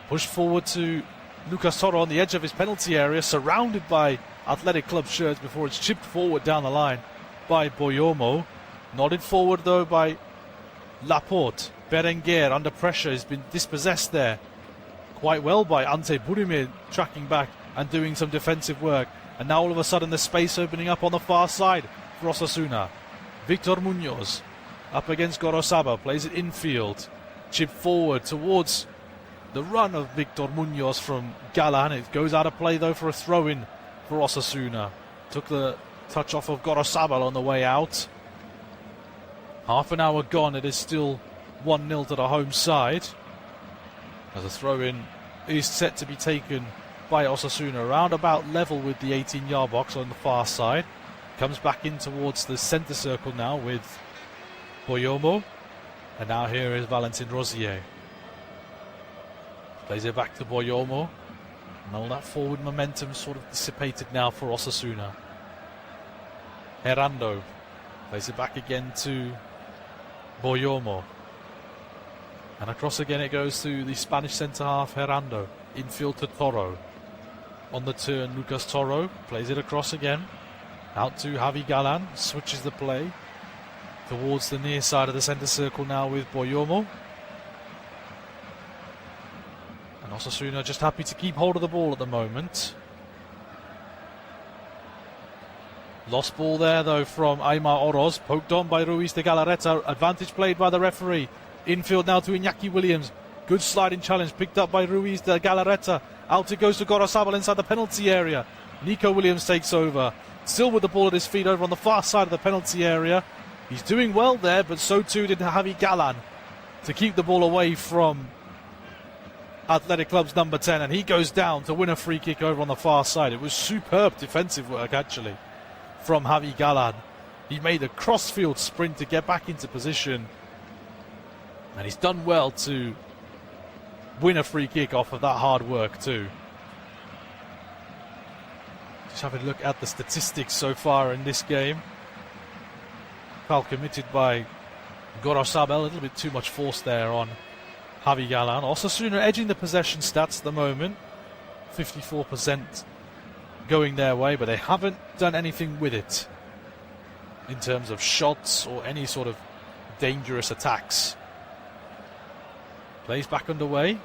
Pushed forward to Lucas Toro on the edge of his penalty area, surrounded by Athletic Club shirts before it's chipped forward down the line by Boyomo. Nodded forward though by Laporte. Berenguer under pressure has been dispossessed there quite well by Ante Budimir, tracking back and doing some defensive work. And now all of a sudden the space opening up on the far side for Osasuna. Victor Munoz up against Gorosaba, plays it infield. Chip forward towards the run of Victor Munoz from Galan. It goes out of play though for a throw-in for Osasuna. Took the touch off of Gorosabal on the way out. Half an hour gone, it is still 1-0 to the home side. As a throw-in is set to be taken by Osasuna around about level with the 18-yard box on the far side. Comes back in towards the centre circle now with Boyomo. And now here is Valentin Rosier. Plays it back to Boyomo. And all that forward momentum sort of dissipated now for Osasuna. Gerando plays it back again to Boyomo. And across again it goes to the Spanish centre-half Gerando. Infield to Toro. On the turn, Lucas Toro plays it across again. Out to Javi Galan. Switches the play towards the near side of the centre circle now with Boyomo. And Osasuna just happy to keep hold of the ball at the moment. Lost ball there though from Aymar Oroz. Poked on by Ruiz de Galarreta. Advantage played by the referee. Infield now to Iñaki Williams. Good sliding challenge picked up by Ruiz de Galarreta. Out it goes to Gorosabal inside the penalty area. Nico Williams takes over. Still with the ball at his feet over on the far side of the penalty area. He's doing well there, but so too did Javi Galan to keep the ball away from Athletic Club's number 10. And he goes down to win a free kick over on the far side. It was superb defensive work actually from Javi Galan. He made a crossfield sprint to get back into position. And he's done well to win a free kick off of that hard work too. Just having a look at the statistics so far in this game. Foul committed by Gorosabel, a little bit too much force there on Javi Galan. Osasuna edging the possession stats at the moment. 54% going their way, but they haven't done anything with it in terms of shots or any sort of dangerous attacks. Plays back underway.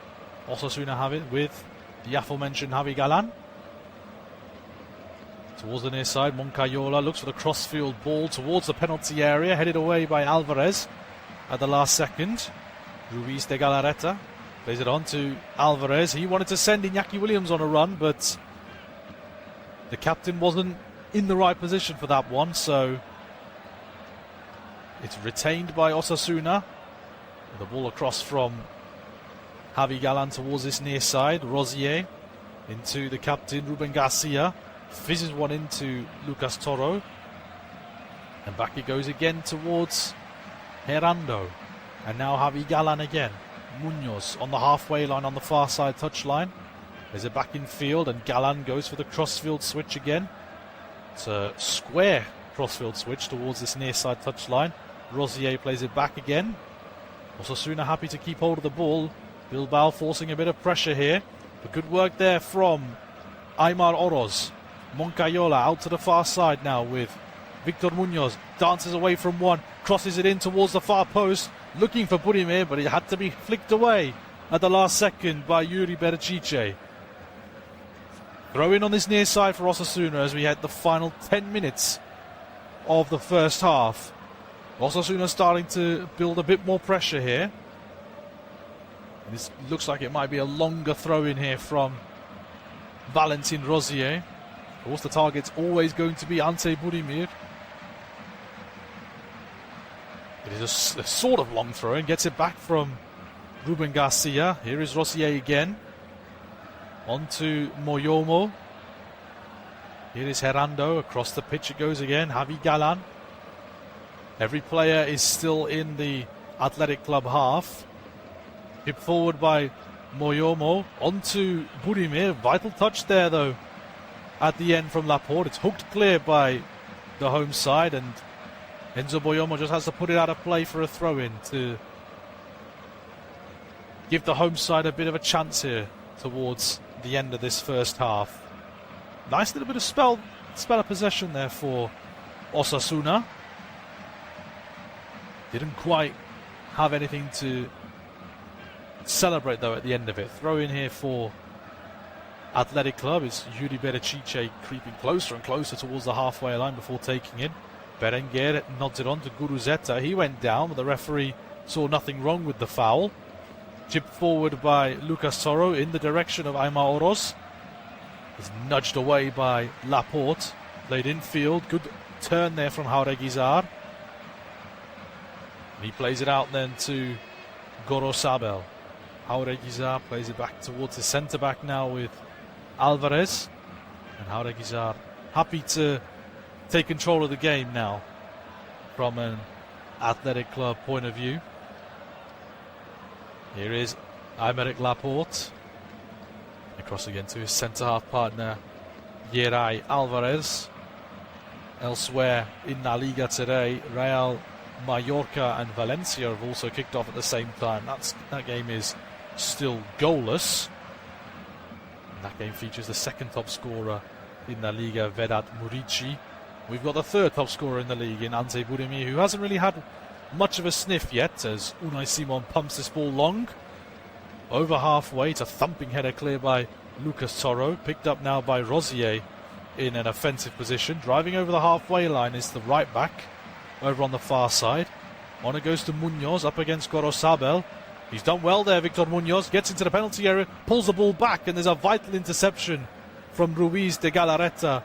Osasuna have it with the aforementioned Javi Galan. Towards the near side, Moncayola looks for the crossfield ball towards the penalty area, headed away by Alvarez at the last second. Ruiz de Galarreta plays it on to Alvarez. He wanted to send Iñaki Williams on a run, but the captain wasn't in the right position for that one, so it's retained by Osasuna. The ball across from Javi Galan towards this near side. Rosier into the captain, Ruben Garcia. Fizzes one into Lucas Toro. And back it goes again towards Gerando. And now Javi Galan again. Munoz on the halfway line on the far side touchline. There's it back in field and Galan goes for the crossfield switch again. It's a square crossfield switch towards this near side touchline. Rosier plays it back again. Osasuna happy to keep hold of the ball. Bilbao forcing a bit of pressure here. But good work there from Aimar Oroz. Moncayola out to the far side now with Victor Munoz. Dances away from one. Crosses it in towards the far post. Looking for Budimir, but it had to be flicked away at the last second by Yuri Berecice. Throw in on this near side for Osasuna as we had the final 10 minutes of the first half. Osasuna starting to build a bit more pressure here. This looks like it might be a longer throw in here from Valentin Rosier. Of course, the target's always going to be Ante Budimir. It is a sort of long throw and gets it back from Ruben Garcia. Here is Rosier again. On to Moyomo. Here is Herando. Across the pitch it goes again. Javi Galan. Every player is still in the Athletic Club half. Hit forward by Moyomo. On to Budimir. Vital touch there though at the end from Laporte. It's hooked clear by the home side, and Enzo Moyomo just has to put it out of play for a throw-in to give the home side a bit of a chance here towards the end of this first half. Nice little bit of spell of possession there for Osasuna. Didn't quite have anything to celebrate though at the end of it. Throw in here for Athletic Club. It's Yuri Berecice creeping closer and closer towards the halfway line before taking it. Berenguer nods it on to Guruzeta. He went down, but the referee saw nothing wrong with the foul. Chipped forward by Lucas Toro in the direction of Aimar Oroz. He's nudged away by Laporte. Played infield. Good turn there from Jauregui. And he plays it out then to Gorosabel. Jauregui plays it back towards the centre-back now with Alvarez. And Jauregui happy to take control of the game now from an Athletic Club point of view. Here is Aymeric Laporte. Across again to his centre-half partner, Yeray Alvarez. Elsewhere in La Liga today, Real Mallorca and Valencia have also kicked off at the same time. That game is still goalless. And that game features the second top scorer in La Liga, Vedat Murici. We've got the third top scorer in the league in Ante Budimir, who hasn't really had much of a sniff yet as Unai Simon pumps this ball long. Over halfway, it's a thumping header clear by Lucas Toro, picked up now by Rosier in an offensive position. Driving over the halfway line is the right back over on the far side. On it goes to Munoz up against Gorosabel. He's done well there, Victor Munoz. Gets into the penalty area, pulls the ball back, and there's a vital interception from Ruiz de Galarreta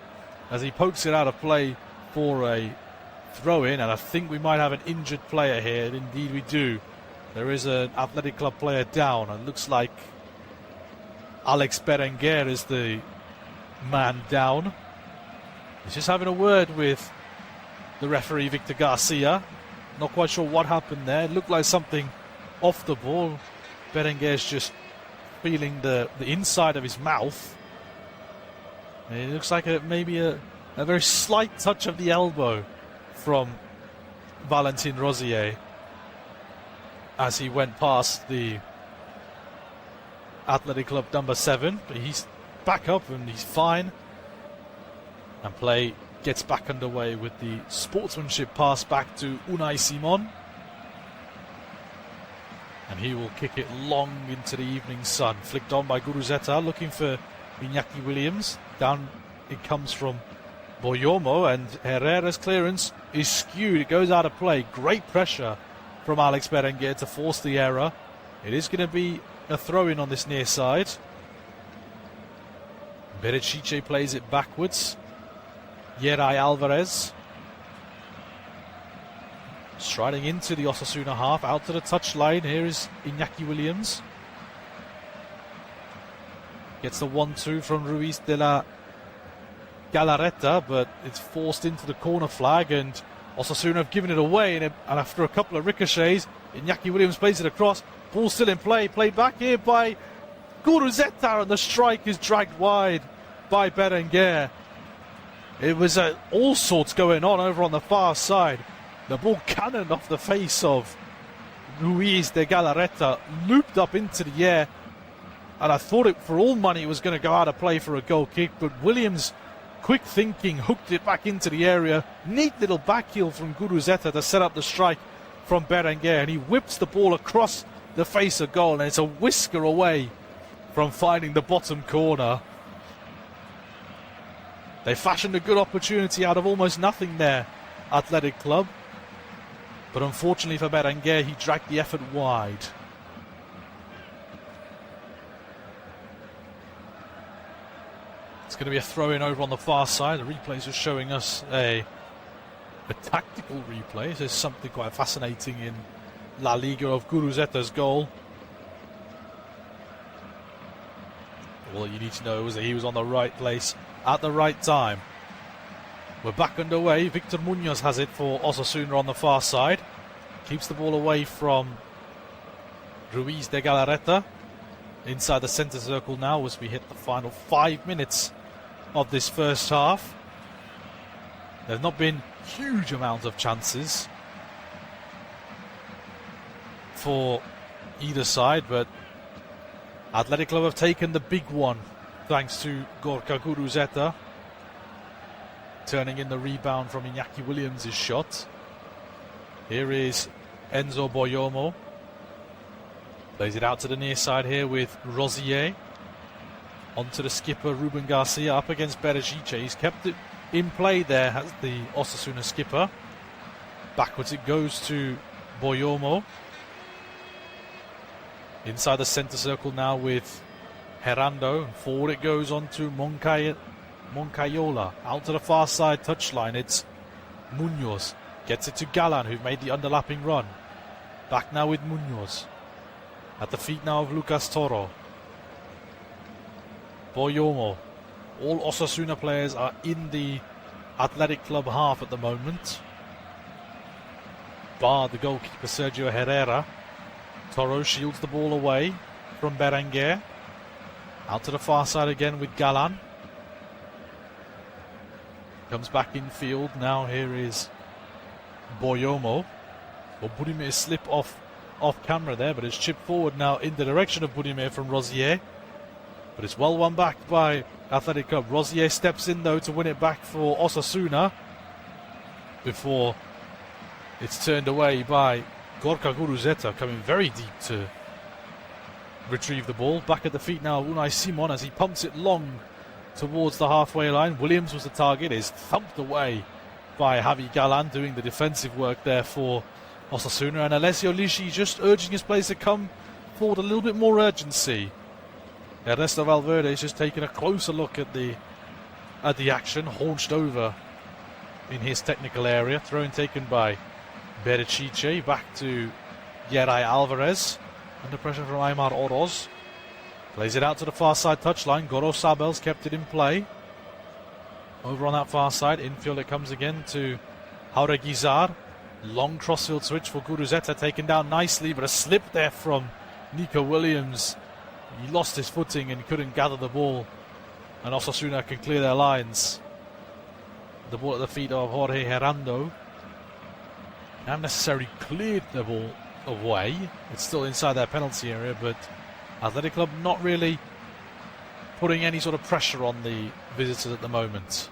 as he pokes it out of play for a throw-in. And I think we might have an injured player here. Indeed we do. There is an Athletic Club player down. It looks like Alex Berenguer is the man down. He's just having a word with the referee, Victor Garcia. Not quite sure what happened there. It looked like something off the ball. Berenguer's just feeling the inside of his mouth. And it looks like maybe a very slight touch of the elbow from Valentin Rosier as he went past the Athletic Club number 7. But he's back up and he's fine. And play gets back underway with the sportsmanship pass back to Unai Simon. And he will kick it long into the evening sun. Flicked on by Guruzeta, looking for Iñaki Williams. Down it comes from Boyomo, and Herrera's clearance is skewed. It goes out of play. Great pressure from Alex Berenguer to force the error. It is going to be a throw-in on this near side. Berecice plays it backwards. Yeray Alvarez striding into the Osasuna half, out to the touchline. Here is Iñaki Williams. Gets the 1-2 from Ruiz de la Galarreta, but it's forced into the corner flag, and Osasuna have given it away. And after a couple of ricochets, Iñaki Williams plays it across. Ball still in play. Played back here by Guruzeta, and the strike is dragged wide by Berenguer. It was all sorts going on over on the far side. The ball cannoned off the face of Ruiz de Galarreta looped up into the air, and I thought it for all money it was going to go out of play for a goal kick, but Williams, quick thinking, hooked it back into the area. Neat little back heel from Guruzeta to set up the strike from Berenguer, and he whips the ball across the face of goal, and it's a whisker away from finding the bottom corner. They fashioned a good opportunity out of almost nothing there, Athletic Club. But unfortunately for Berenguer, he dragged the effort wide. It's going to be a throw-in over on the far side. The replays are showing us a tactical replay. There's something quite fascinating in La Liga of Guruzeta's goal. All you need to know is that he was on the right place at the right time. We're back underway. Victor Munoz has it for Osasuna on the far side. Keeps the ball away from Ruiz de Galarreta. Inside the centre circle now as we hit the final 5 minutes of this first half. There's not been huge amounts of chances for either side, but Athletic Club have taken the big one thanks to Gorka Guruzeta turning in the rebound from Iñaki Williams' shot. Here is Enzo Boyomo. Plays it out to the near side here with Rosier. Onto the skipper Ruben Garcia up against Berechiche. He's kept it in play there, has the Osasuna skipper. Backwards it goes to Boyomo. Inside the centre circle now with Herando. Forward it goes on to Moncayola. Out to the far side touchline. It's Munoz. Gets it to Galan, who made the underlapping run. Back now with Munoz. At the feet now of Lucas Toro. Boyomo. All Osasuna players are in the Athletic Club half at the moment. Bar the goalkeeper Sergio Herrera. Toro shields the ball away from Berenguer. Out to the far side again with Galan. Comes back in field. Now here is Boyomo. Well, Budimir slip off camera there, but it's chipped forward now in the direction of Budimir from Rosier. But it's well won back by Athletic Club. Rosier steps in though to win it back for Osasuna before it's turned away by Gorka Guruzeta, coming very deep to retrieve the ball. Back at the feet now of Unai Simon as he pumps it long towards the halfway line. Williams was the target, is thumped away by Javi Galan doing the defensive work there for Osasuna, and Alessio Lishi just urging his players to come forward a little bit more urgency. Ernesto Valverde is just taking a closer look at the action, haunched over in his technical area. Throw-in taken by Berechiche, back to Yeray Alvarez, under pressure from Aymar Oroz. Plays it out to the far side touchline. Goro Sabel's kept it in play. Over on that far side, infield it comes again to Jauregui. Long crossfield switch for Guruzeta, taken down nicely, but a slip there from Nico Williams. He lost his footing and couldn't gather the ball, and Osasuna can clear their lines. The ball at the feet of Jorge Herando. Haven't necessarily cleared the ball away. It's still inside their penalty area, but Athletic Club not really putting any sort of pressure on the visitors at the moment.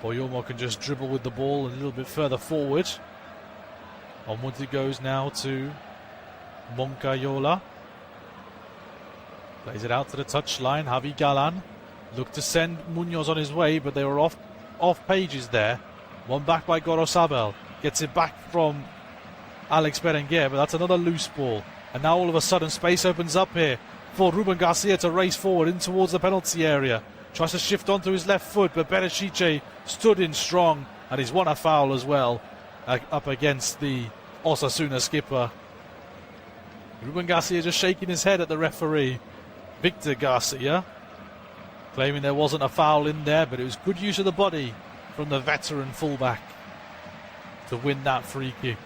Boyomo can just dribble with the ball a little bit further forward. Onwards it goes now to Moncayola. Plays it out to the touchline. Javi Galan looked to send Munoz on his way, but they were off pages there. One back by Goro Sabel. Gets it back from Alex Berenguer, but that's another loose ball. And now all of a sudden space opens up here for Ruben Garcia to race forward in towards the penalty area. Tries to shift onto his left foot, but Berechiche stood in strong, and he's won a foul as well up against the Osasuna skipper. Ruben Garcia just shaking his head at the referee, Victor Garcia, claiming there wasn't a foul in there, but it was good use of the body from the veteran fullback to win that free kick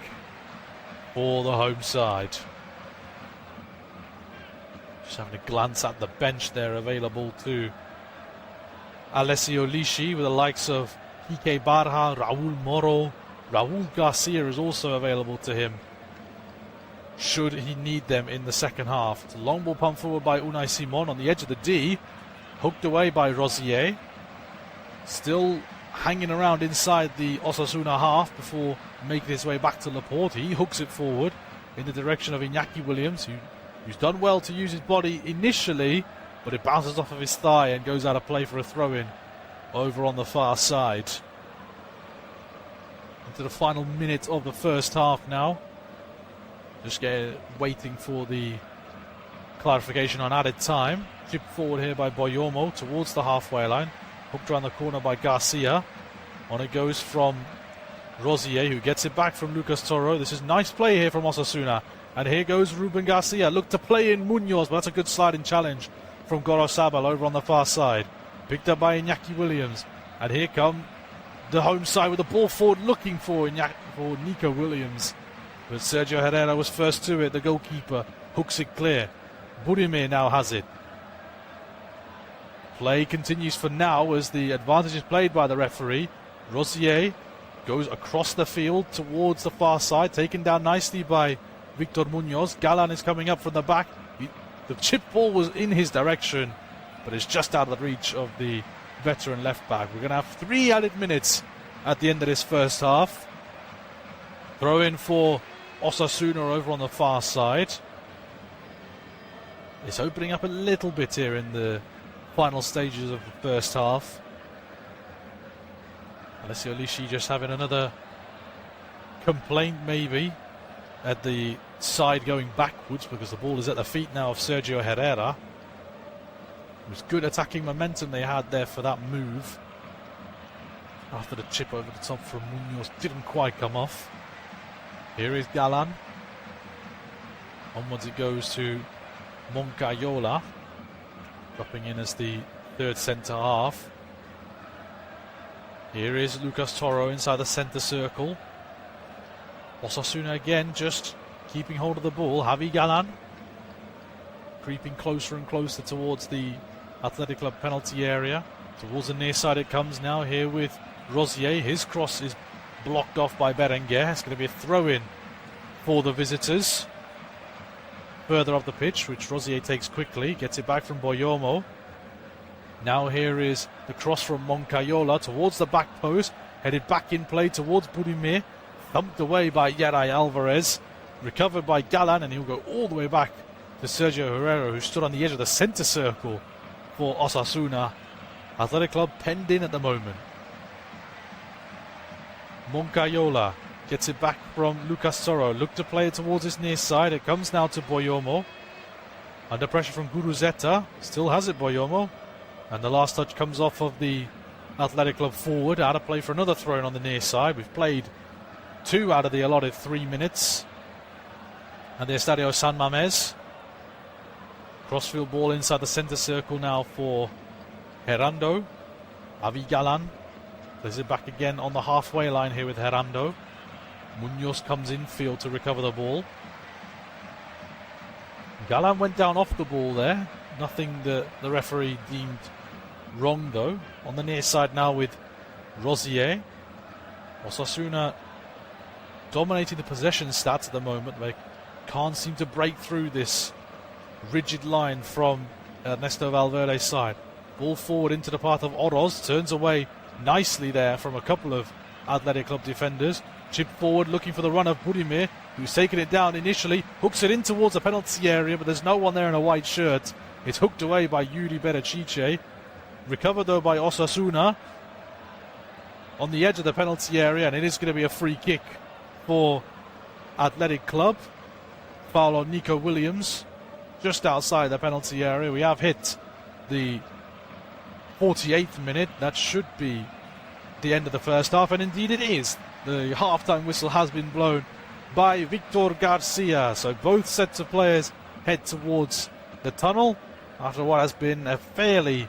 for the home side. Just having a glance at the bench there available to Alessio Lishi, with the likes of Ike Barja, Raul Moro. Raul Garcia is also available to him. should he need them in the second half. It's a long ball pumped forward by Unai Simon on the edge of the D. Hooked away by Rosier. Still hanging around inside the Osasuna half before making his way back to Laporte. He hooks it forward in the direction of Iñaki Williams, who's done well to use his body initially, but it bounces off of his thigh and goes out of play for a throw-in over on the far side. Into the final minute of the first half now. Just waiting for the clarification on added time. Chip forward here by Boyomo towards the halfway line. Hooked around the corner by Garcia. On it goes from Rosier, who gets it back from Lucas Toro. This is nice play here from Osasuna. And here goes Ruben Garcia. Look to play in Munoz, but that's a good sliding challenge from Gorosabal over on the far side. Picked up by Iñaki Williams. And here come the home side with the ball forward looking for Nico Williams. But Sergio Herrera was first to it. The goalkeeper hooks it clear. Burimir now has it. Play continues for now as the advantage is played by the referee. Rosier goes across the field towards the far side, taken down nicely by Victor Munoz. Galan is coming up from the back. The chip ball was in his direction, but it's just out of the reach of the veteran left back. We're going to have 3 added minutes at the end of this first half. Throw in for Osasuna over on the far side. It's opening up a little bit here in the final stages of the first half. Alessio Lisci just having another complaint maybe at the side going backwards, because the ball is at the feet now of Sergio Herrera. It was good attacking momentum they had there for that move. After the chip over the top from Munoz didn't quite come off. Here is Galan. Onwards it goes to Moncayola, dropping in as the third centre half. Here is Lucas Toro inside the centre circle. Osasuna again just keeping hold of the ball. Javi Galan creeping closer and closer towards the Athletic Club penalty area. Towards the near side it comes now, here with Rosier. His cross is blocked off by Berenguer. It's going to be a throw-in for the visitors. Further up the pitch, which Rosier takes quickly. Gets it back from Boyomo. Now here is the cross from Moncayola towards the back post. Headed back in play towards Burimir. Thumped away by Yeray Alvarez. Recovered by Galan, and he'll go all the way back to Sergio Herrera, who stood on the edge of the centre circle for Osasuna. Athletic Club penned in at the moment. Moncayola gets it back from Lucas Toro. Look to play it towards his near side. It comes now to Boyomo. Under pressure from Guruzeta. Still has it, Boyomo. And the last touch comes off of the Athletic Club forward. Out of play for another throw-in on the near side. We've played 2 out of the allotted 3 minutes. And the Estadio San Mamés. Crossfield ball inside the centre circle now for Gerando. Javi Galan plays it back again on the halfway line here with Gerando. Munoz comes infield to recover the ball. Galan went down off the ball there. Nothing that the referee deemed wrong though. On the near side now with Rosier. Osasuna dominating the possession stats at the moment. They can't seem to break through this rigid line from Ernesto Valverde's side. Ball forward into the path of Oroz. Turns away nicely there from a couple of Athletic Club defenders. Chip forward looking for the run of Burimir, who's taken it down initially. Hooks it in towards the penalty area, but there's no one there in a white shirt. It's hooked away by Yuri Berechiche. Recovered though by Osasuna on the edge of the penalty area, and it is going to be a free kick for Athletic Club. Foul on Nico Williams just outside the penalty area. We have hit the 48th minute. That should be the end of the first half, and indeed it is. The half-time whistle has been blown by Victor Garcia. So both sets of players head towards the tunnel after what has been a fairly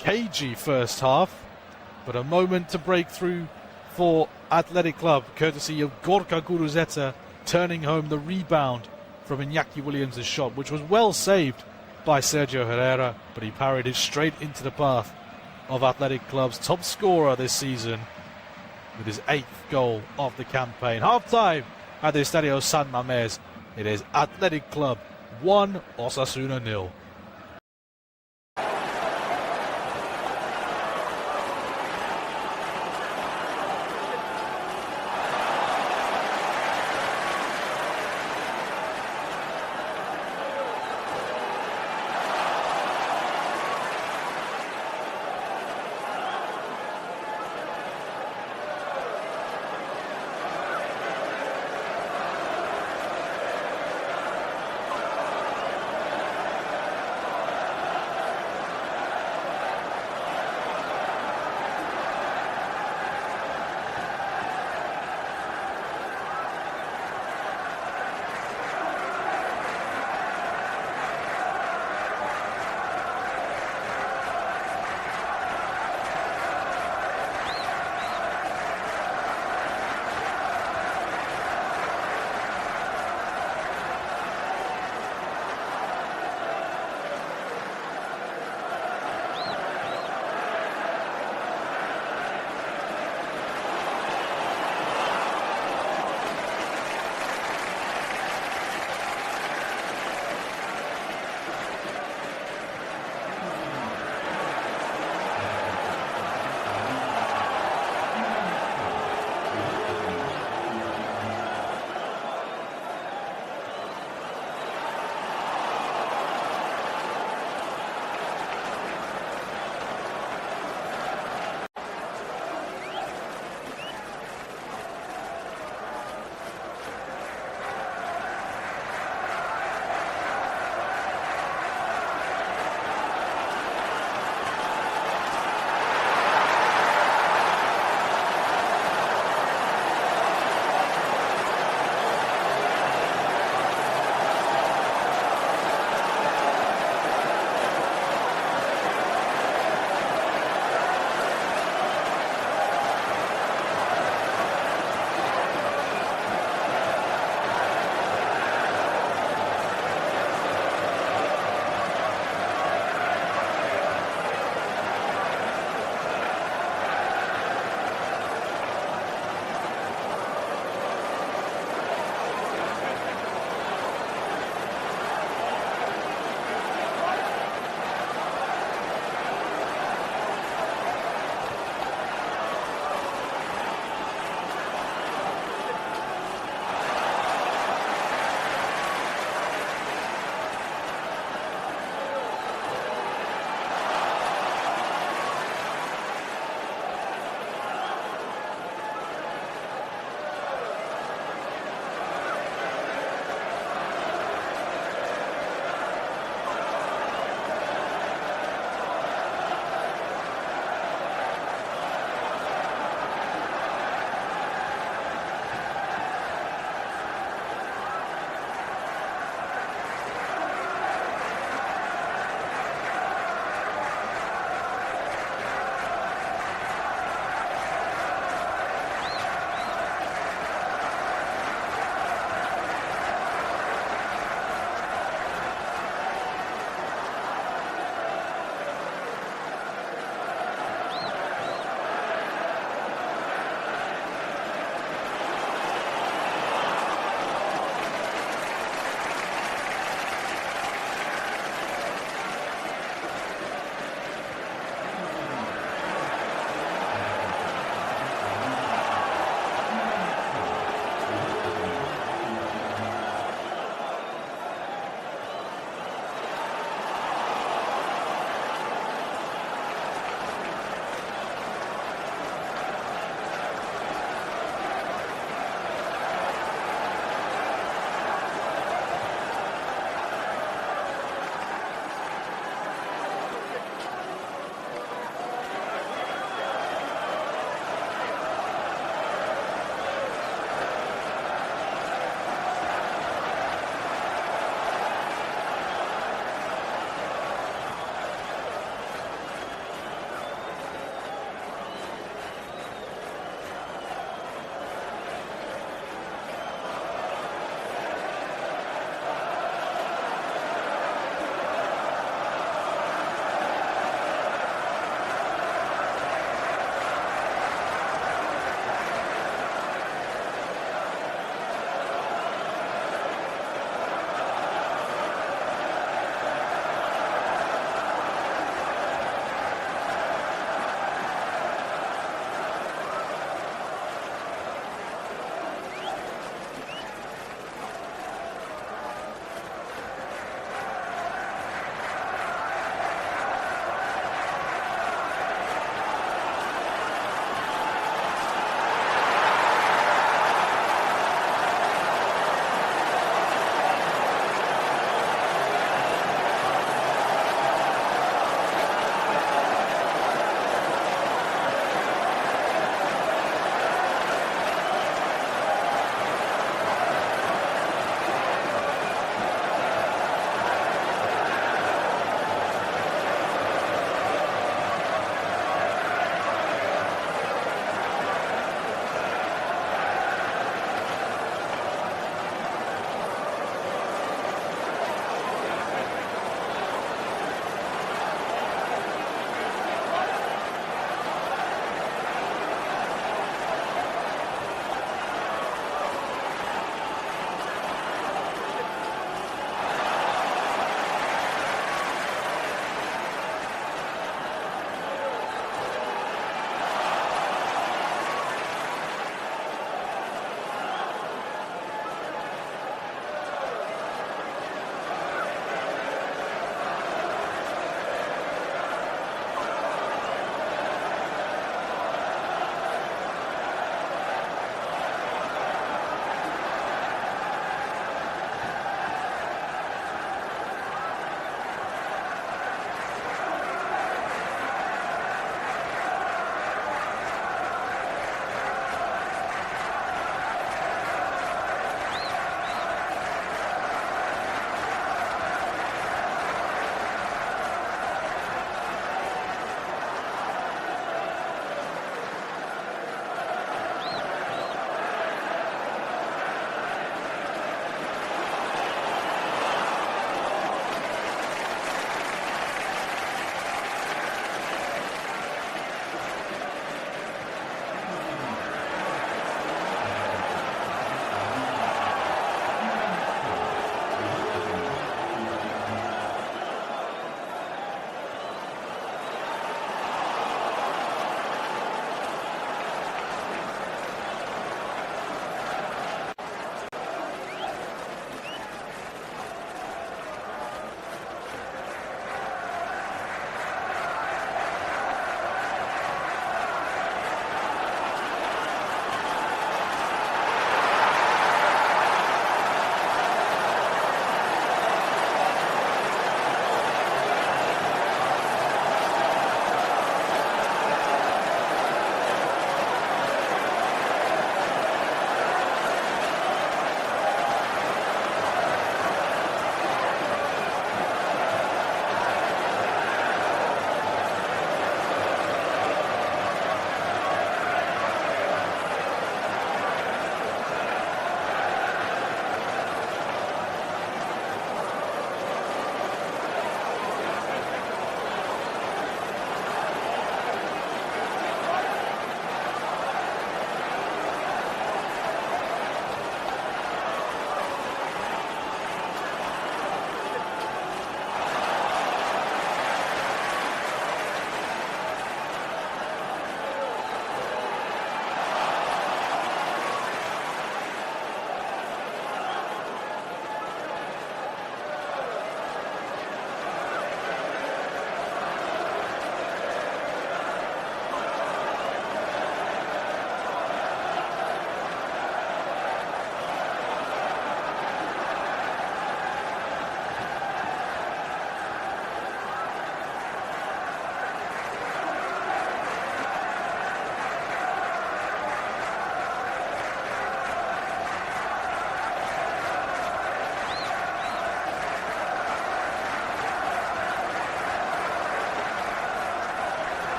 cagey first half, but a moment to break through for Athletic Club, courtesy of Gorka Guruzeta turning home the rebound from Iñaki Williams' shot, which was well saved by Sergio Herrera, but he parried it straight into the path of Athletic Club's top scorer this season with his 8th goal of the campaign. Half-time at the Estadio San Mamés It is Athletic Club 1, Osasuna 0.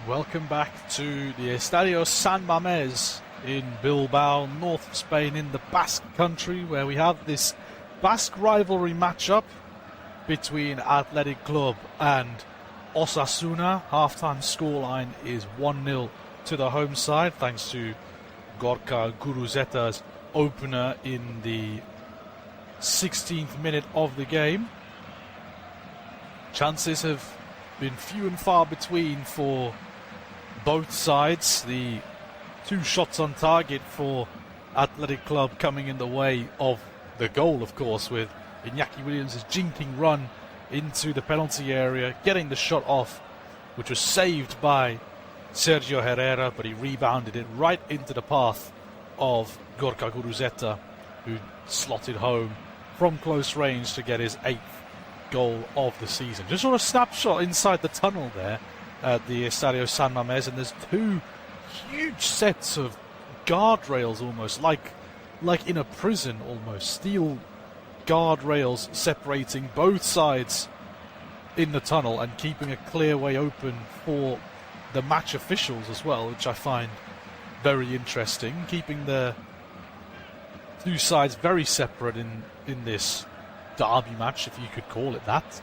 Welcome back to the Estadio San Mamés in Bilbao, north of Spain, in the Basque country, where we have this Basque rivalry matchup between Athletic Club and Osasuna. Half-time scoreline is 1-0 to the home side, thanks to Gorka Guruzeta's opener in the 16th minute of the game. Chances have been few and far between for both sides. The two shots on target for Athletic Club coming in the way of the goal, of course, with Iñaki Williams' jinking run into the penalty area, getting the shot off, which was saved by Sergio Herrera, but he rebounded it right into the path of Gorka Guruzeta, who slotted home from close range to get his 8th goal of the season. Just sort of snapshot inside the tunnel there at the Estadio San Mamés, and there's two huge sets of guardrails, almost like in a prison, almost steel guardrails separating both sides in the tunnel and keeping a clear way open for the match officials as well, which I find very interesting, keeping the two sides very separate in this derby match, if you could call it that.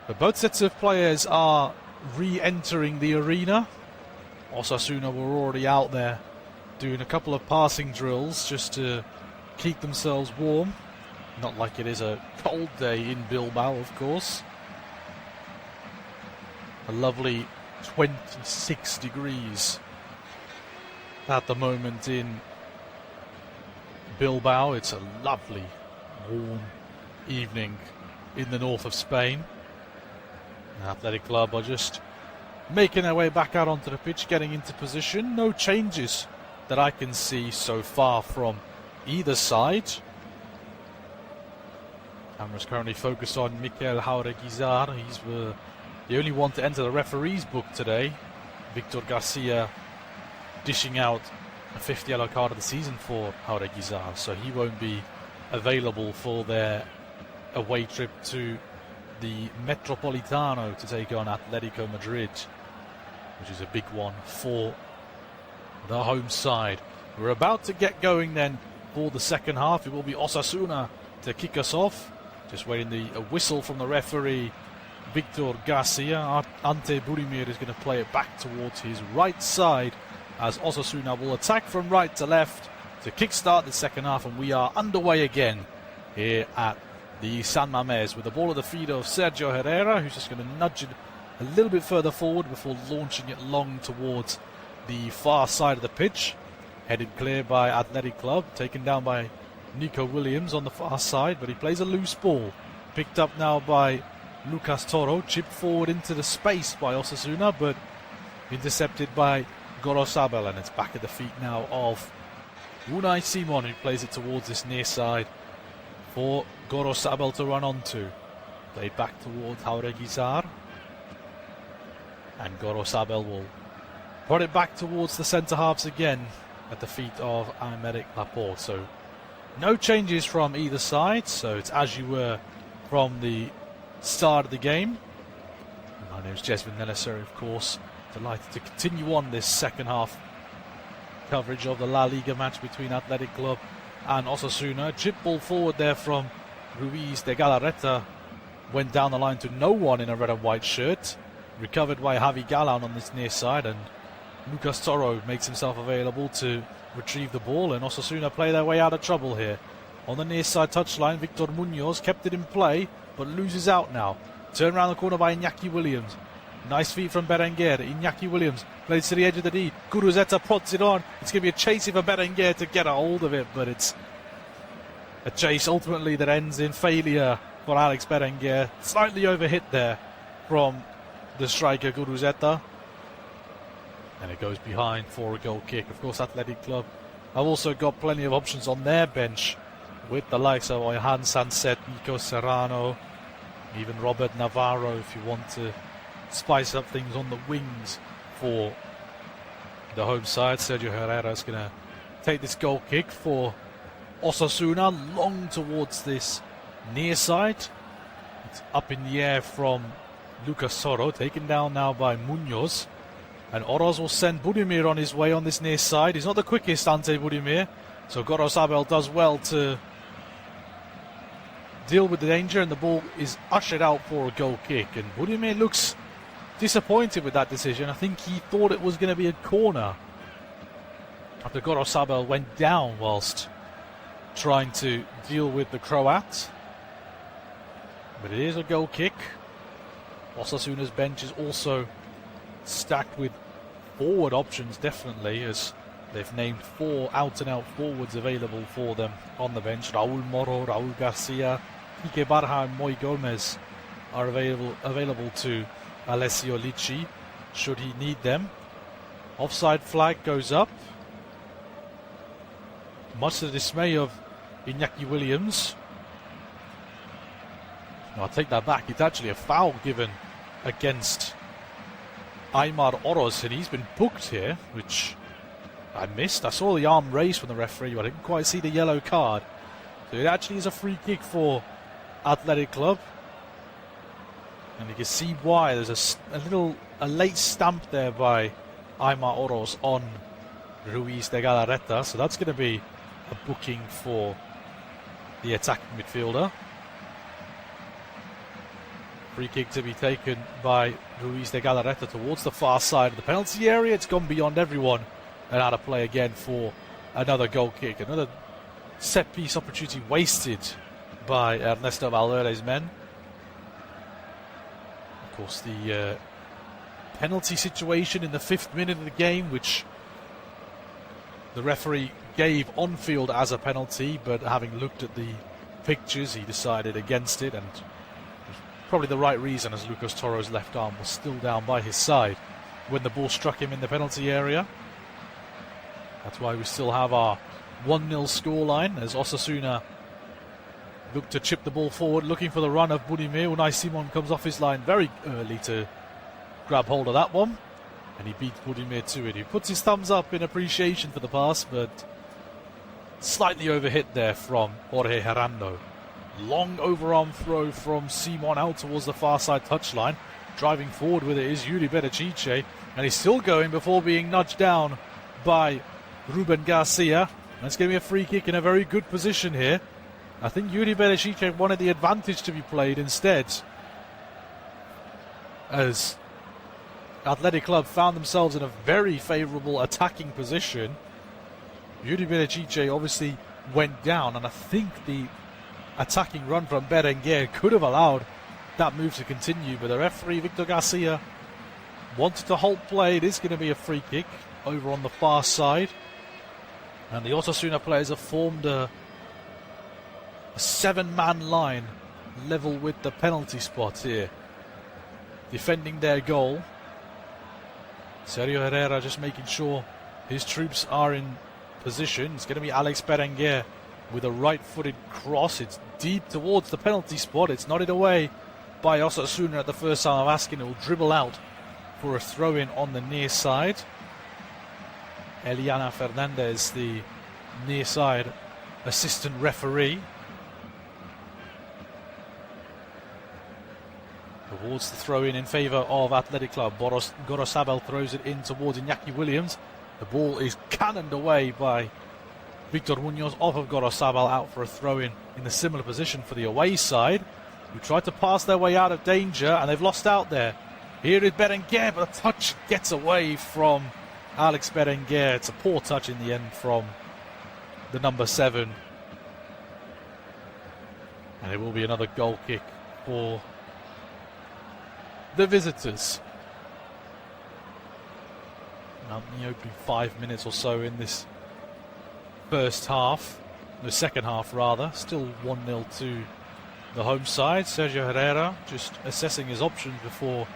But both sets of players are re-entering the arena. Osasuna were already out there doing a couple of passing drills just to keep themselves warm. Not like it is a cold day in Bilbao, of course. A lovely 26 degrees at the moment in Bilbao. It's a lovely, warm evening in the north of Spain. The Athletic Club are just making their way back out onto the pitch, getting into position. No changes that I can see so far from either side. Camera's currently focused on Mikel Jauregui. He's the only one to enter the referee's book today. Victor Garcia dishing out a 5th yellow card of the season for Jauregui, so he won't be available for their away trip to the Metropolitano to take on Atletico Madrid, which is a big one for the home side. We're about to get going then for the second half. It will be Osasuna to kick us off. Just waiting a whistle from the referee, Victor Garcia. Ante Burimir is going to play it back towards his right side as Osasuna will attack from right to left to kickstart the second half, and we are underway again here at the San Mamés with the ball at the feet of Sergio Herrera, who's just going to nudge it a little bit further forward before launching it long towards the far side of the pitch. Headed clear by Athletic Club, taken down by Nico Williams on the far side, but he plays a loose ball. Picked up now by Lucas Toro, chipped forward into the space by Osasuna, but intercepted by Gorosabel, and it's back at the feet now of Unai Simon, who plays it towards this near side for Gorosabel to run onto. Played back towards Jauregui, and Gorosabel will put it back towards the centre halves again at the feet of Aymeric Laporte. So no changes from either side, so it's as you were from the start of the game. My name is Jesvin Neliseri, of course. Delighted to continue on this second half coverage of the La Liga match between Athletic Club and Osasuna. Chip ball forward there from Ruiz de Galarreta. Went down the line to no one in a red and white shirt. Recovered by Javi Galan on this near side, and Lucas Toro makes himself available to retrieve the ball, and Osasuna play their way out of trouble here. On the near side touchline, Victor Munoz kept it in play, but loses out now. Turned around the corner by Iñaki Williams. Nice feet from Berenguer. Iñaki Williams plays to the edge of the D. Guruzeta prods it on. It's going to be a chase for Berenguer to get a hold of it, but it's a chase ultimately that ends in failure for Alex Berenguer. Slightly overhit there from the striker Guruzeta, and it goes behind for a goal kick. Of course, Athletic Club have also got plenty of options on their bench with the likes of Oyhan Sanset, Nico Serrano, even Robert Navarro if you want to spice up things on the wings for the home side. Sergio Herrera is going to take this goal kick for Osasuna, long towards this near side. It's up in the air from Lucas Soro, taken down now by Munoz. And Oroz will send Budimir on his way on this near side. He's not the quickest, Ante Budimir. So Gorosabel does well to deal with the danger, and the ball is ushered out for a goal kick. And Budimir looks disappointed with that decision. I think he thought it was going to be a corner after Gorosabel went down whilst trying to deal with the Croat. But it is a goal kick. Osasuna's bench is also stacked with forward options, definitely, as they've named 4 out-and-out forwards available for them on the bench. Raul Moro, Raul Garcia, Quique Barja and Moy Gomez are available to Alessio Lici, should he need them. Offside flag goes up, much to the dismay of Iñaki Williams. No, I'll take that back. It's actually a foul given against Aymar Oroz, and he's been booked here, which I missed. I saw the arm raised from the referee, but I didn't quite see the yellow card. So it actually is a free kick for Athletic Club. And you can see why. There's a late stamp there by Aymar Oroz on Ruiz de Galarreta. So that's going to be a booking for the attacking midfielder. Free kick to be taken by Ruiz de Galarreta towards the far side of the penalty area. It's gone beyond everyone and out of play again for another goal kick. Another set-piece opportunity wasted by Ernesto Valverde's men. Of course, the penalty situation in the 5th minute of the game, which the referee gave on-field as a penalty, but having looked at the pictures, he decided against it, and probably the right reason, as Lucas Toro's left arm was still down by his side when the ball struck him in the penalty area. That's why we still have our 1-0 scoreline as Osasuna look to chip the ball forward, looking for the run of Budimir. Unai Simon comes off his line very early to grab hold of that one, and he beats Budimir to it. He puts his thumbs up in appreciation for the pass, but slightly overhit there from Jorge Herando. Long overarm throw from Simon out towards the far side touchline. Driving forward with it is Yuri Berechiche, and he's still going before being nudged down by Ruben Garcia. And it's going to be a free kick in a very good position here. I think Yuri Berechiche wanted the advantage to be played instead, as Athletic Club found themselves in a very favourable attacking position. Yuri Berechiche obviously went down, and I think the attacking run from Berenguer could have allowed that move to continue, but the referee Victor Garcia wanted to halt play. It is going to be a free kick over on the far side, and the Osasuna players have formed a 7-man line level with the penalty spot here, defending their goal. Sergio Herrera just making sure his troops are in position. It's going to be Alex Berenguer with a right-footed cross. It's deep towards the penalty spot. It's nodded away by Osasuna at the first time of asking. It will dribble out for a throw-in on the near side. Eliana Fernandez, the near side assistant referee. Towards the throw-in in favour of Athletic Club. Gorosabel throws it in towards Iñaki Williams. The ball is cannoned away by Victor Munoz off of Gorosabel, out for a throw-in in a similar position for the away side, who tried to pass their way out of danger, and they've lost out there. Here is Berenguer, but a touch gets away from Alex Berenguer. It's a poor touch in the end from the number 7. And it will be another goal kick for the visitors. Now, in the opening 5 minutes or so in this first half, the second half rather, still 1-0 to the home side. Sergio Herrera just assessing his options before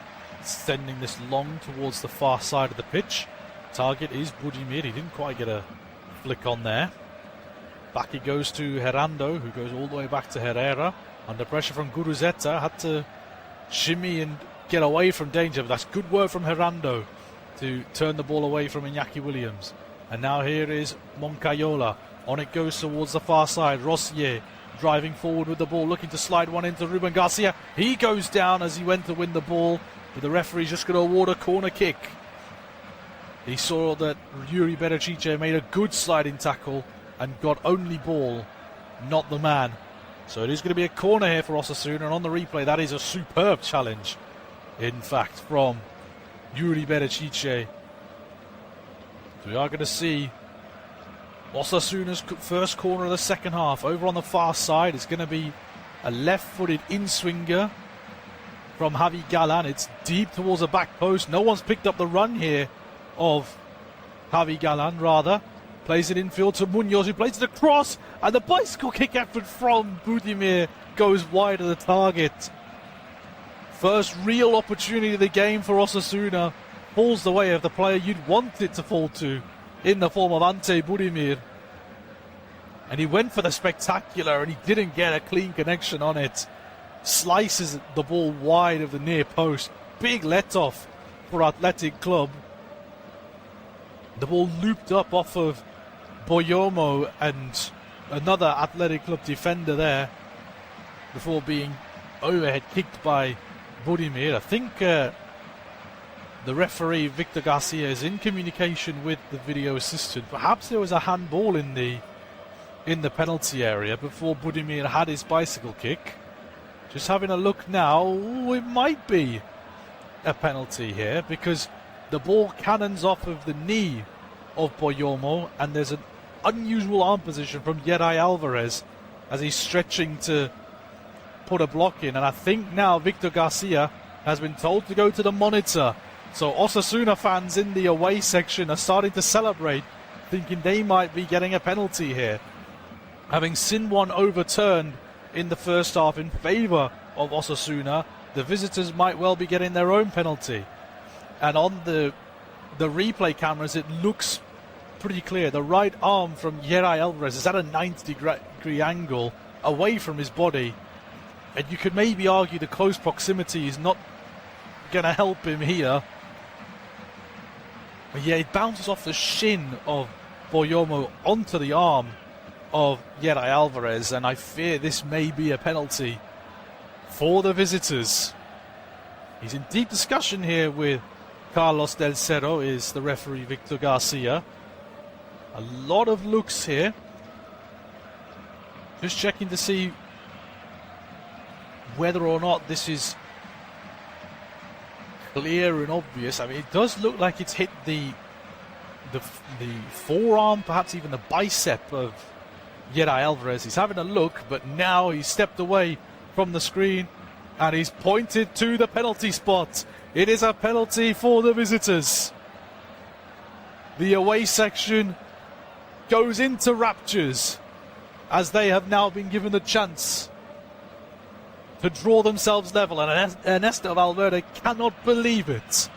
sending this long towards the far side of the pitch. Target is Budimir. He didn't quite get a flick on there. Back he goes to Herando, who goes all the way back to Herrera. Under pressure from Guruzeta, had to shimmy and get away from danger, but that's good work from Herando to turn the ball away from Iñaki Williams. And now here is Moncayola. On it goes towards the far side. Rossier driving forward with the ball, looking to slide one into Ruben Garcia. He goes down as he went to win the ball, but the referee's just going to award a corner kick. He saw that Yuri Berecice made a good sliding tackle and got only ball, not the man. So it is going to be a corner here for Osasuna, and on the replay, that is a superb challenge, in fact, from Yuri Berecice. We are going to see Osasuna's first corner of the second half. Over on the far side, it's going to be a left-footed in-swinger from Javi Galan. It's deep towards the back post. No one's picked up the run here of Javi Galan, rather. Plays it infield to Munoz, who plays it across, and the bicycle kick effort from Budimir goes wide of the target. First real opportunity of the game for Osasuna falls the way of the player you'd want it to fall to, in the form of Ante Budimir. And he went for the spectacular, and he didn't get a clean connection on it. Slices the ball wide of the near post. Big let-off for Athletic Club. The ball looped up off of Boyomo and another Athletic Club defender there before being overhead kicked by Budimir. I think the referee Victor Garcia is in communication with the video assistant. Perhaps there was a handball in the penalty area before Budimir had his bicycle kick. Just having a look now, it might be a penalty here because the ball cannons off of the knee of Boyomo, and there's an unusual arm position from Yeray Alvarez as he's stretching to put a block in. And I think now Victor Garcia has been told to go to the monitor. So Osasuna fans in the away section are starting to celebrate, thinking they might be getting a penalty here. Having seen one overturned in the first half in favour of Osasuna, the visitors might well be getting their own penalty. And on the replay cameras, it looks pretty clear. The right arm from Yeray Alvarez is at a 90-degree angle away from his body. And you could maybe argue the close proximity is not going to help him here. But yeah, it bounces off the shin of Boyomo onto the arm of Yeray Alvarez, and I fear this may be a penalty for the visitors. He's in deep discussion here with Carlos Del Cerro, is the referee Victor Garcia. A lot of looks here. Just checking to see whether or not this is clear and obvious. I mean, it does look like it's hit the forearm, perhaps even the bicep of Yeray Alvarez. He's having a look, but now he's stepped away from the screen and he's pointed to the penalty spot. It is a penalty for the visitors. The away section goes into raptures as they have now been given the chance to draw themselves level, and Ernesto Valverde cannot believe it.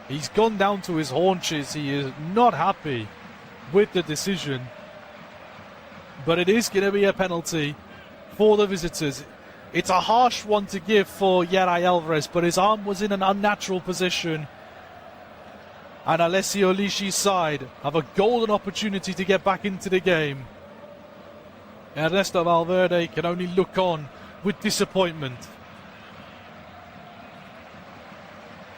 He's gone down to his haunches. He is not happy with the decision, but it is going to be a penalty for the visitors. It's a harsh one to give for Yeray Alvarez, but his arm was in an unnatural position, and Alessio Lisci's side have a golden opportunity to get back into the game. Ernesto Valverde can only look on with disappointment.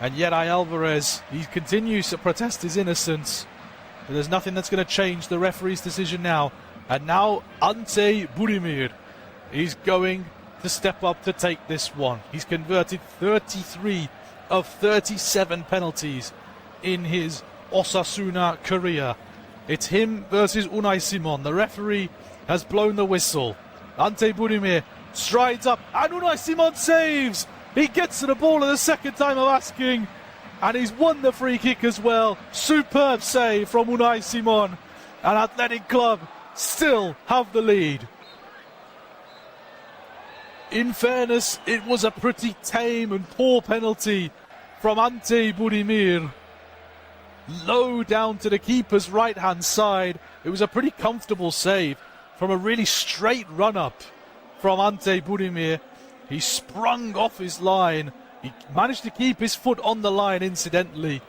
And Yeray Alvarez, he continues to protest his innocence, but there's nothing that's going to change the referee's decision now. And now Ante Budimir is going to step up to take this one. He's converted 33 of 37 penalties in his Osasuna career. It's him versus Unai Simon. The referee has blown the whistle. Ante Budimir strides up and Unai Simon saves. He gets to the ball at the second time of asking, and he's won the free kick as well. Superb save from Unai Simon, and Athletic Club still have the lead. In fairness, it was a pretty tame and poor penalty from Ante Budimir. Low down to the keeper's right-hand side. It was a pretty comfortable save from a really straight run-up from Ante Budimir. He sprung off his line. He managed to keep his foot on the line, incidentally,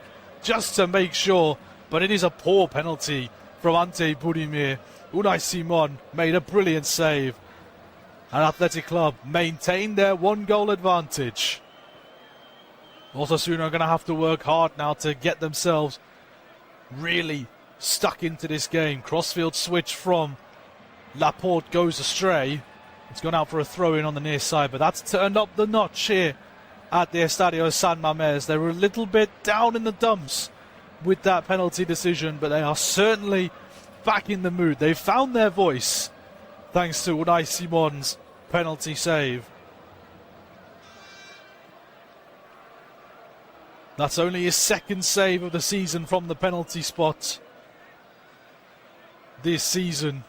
just to make sure. But it is a poor penalty from Ante Budimir. Unai Simon made a brilliant save. And Athletic Club maintained their 1-goal advantage. Osasuna are going to have to work hard now to get themselves really stuck into this game. Crossfield switch from Laporte goes astray. It's gone out for a throw-in on the near side, but that's turned up the notch here at the Estadio San Mamés. They were a little bit down in the dumps with that penalty decision, but they are certainly back in the mood. They've found their voice thanks to Unai Simon's penalty save. That's only his second save of the season from the penalty spot this season.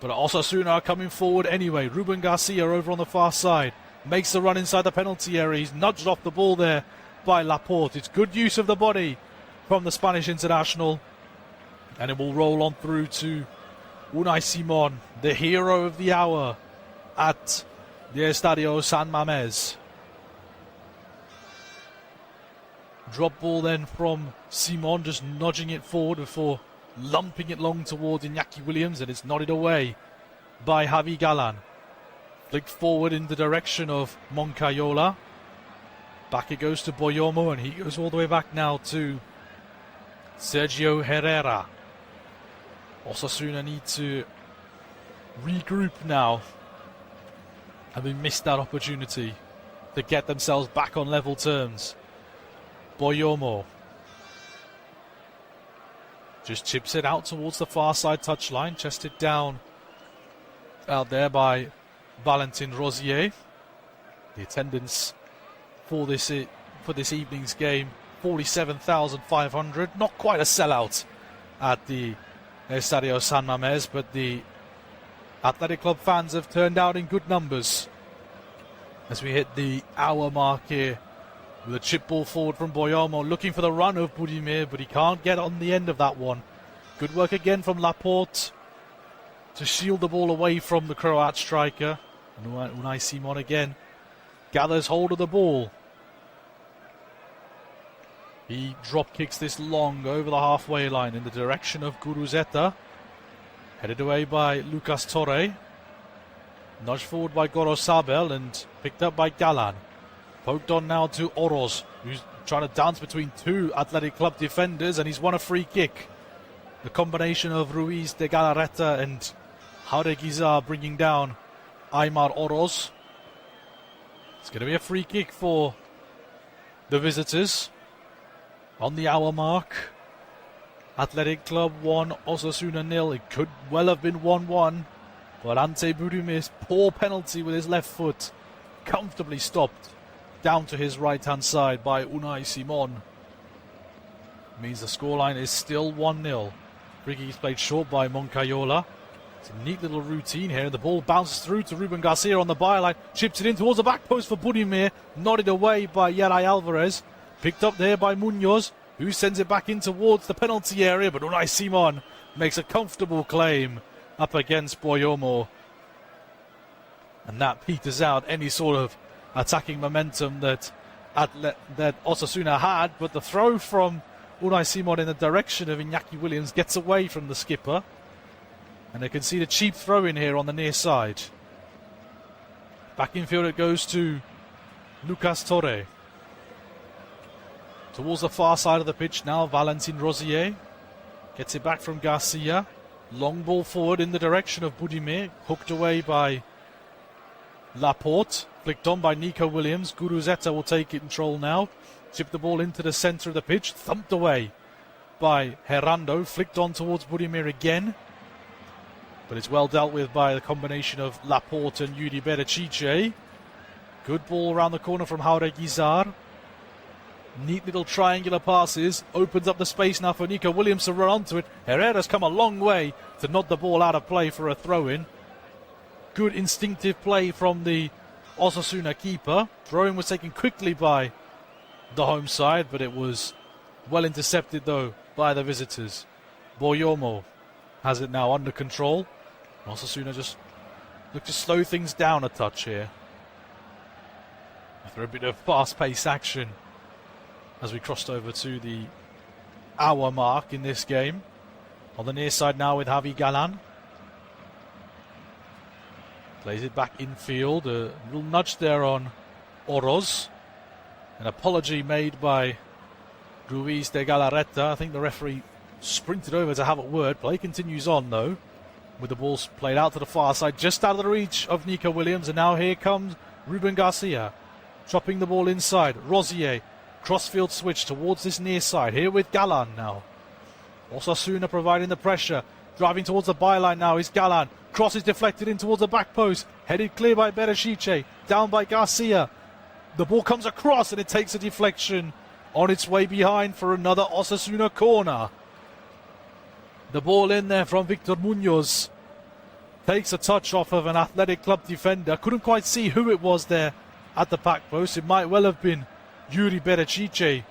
But Osasuna are coming forward anyway. Ruben Garcia over on the far side makes the run inside the penalty area. He's nudged off the ball there by Laporte. It's good use of the body from the Spanish international. And it will roll on through to Unai Simon, the hero of the hour at the Estadio San Mamés. Drop ball then from Simon, just nudging it forward before lumping it long towards Iñaki Williams, and it's nodded away by Javi Galan. Flicked forward in the direction of Moncayola. Back it goes to Boyomo, and he goes all the way back now to Sergio Herrera. Osasuna need to regroup now, having missed that opportunity to get themselves back on level terms. Boyomo just chips it out towards the far side touchline, chested down out there by Valentin Rosier. The attendance for this evening's game, 47,500. Not quite a sellout at the Estadio San Mamés, but the Athletic Club fans have turned out in good numbers as we hit the hour mark here. With a chip ball forward from Boyomo, looking for the run of Budimir, but he can't get on the end of that one. Good work again from Laporte to shield the ball away from the Croat striker. And Unai Simon again gathers hold of the ball. He drop kicks this long over the halfway line in the direction of Guruzeta. Headed away by Lucas Torre. Nudged forward by Gorosabel and picked up by Galan. Poked on now to Oroz, who's trying to dance between two Athletic Club defenders, and he's won a free kick. The combination of Ruiz de Galarreta and Jauregui bringing down Aymar Oroz. It's going to be a free kick for the visitors. On the hour mark, Athletic Club 1, Osasuna 0. It could well have been 1-1, but Ante Budimir's poor penalty with his left foot comfortably stopped down to his right-hand side by Unai Simon. Means the scoreline is still 1-0. Free kick is played short by Moncayola. It's a neat little routine here. The ball bounces through to Ruben Garcia on the byline. Chips it in towards the back post for Budimir. Nodded away by Yeray Alvarez. Picked up there by Munoz, who sends it back in towards the penalty area. But Unai Simon makes a comfortable claim up against Boyomo. And that peters out any sort of attacking momentum that Osasuna had, but the throw from Unai Simon in the direction of Iñaki Williams gets away from the skipper, and they concede a cheap throw in here on the near side. Back in field it goes to Lucas Torre. Towards the far side of the pitch now, Valentin Rosier gets it back from Garcia. Long ball forward in the direction of Budimir, hooked away by Laporte. Flicked on by Nico Williams. Guruzeta will take control now. Chip the ball into the centre of the pitch. Thumped away by Herrando. Flicked on towards Budimir again. But it's well dealt with by the combination of Laporte and Yuri Berecice. Good ball around the corner from Jauregui. Neat little triangular passes. Opens up the space now for Nico Williams to run onto it. Herrera's come a long way to nod the ball out of play for a throw-in. Good instinctive play from the Osasuna keeper. Throw-in was taken quickly by the home side, but it was well intercepted though by the visitors. Boyomo has it now under control. Osasuna just look to slow things down a touch here after a bit of fast-paced action as we crossed over to the hour mark in this game. On the near side now with Javi Galan. Plays it back infield. A little nudge there on Oroz. An apology made by Ruiz de Galarreta. I think the referee sprinted over to have a word. Play continues on though, with the ball played out to the far side, just out of the reach of Nico Williams. And now here comes Ruben Garcia, chopping the ball inside. Rosier, crossfield switch towards this near side. Here with Galan now. Osasuna providing the pressure. Driving towards the byline now is Galan. Cross is deflected in towards the back post. Headed clear by Berechiche. Down by Garcia. The ball comes across and it takes a deflection on its way behind for another Osasuna corner. The ball in there from Victor Munoz. Takes a touch off of an Athletic Club defender. Couldn't quite see who it was there at the back post. It might well have been Yuri Berechiche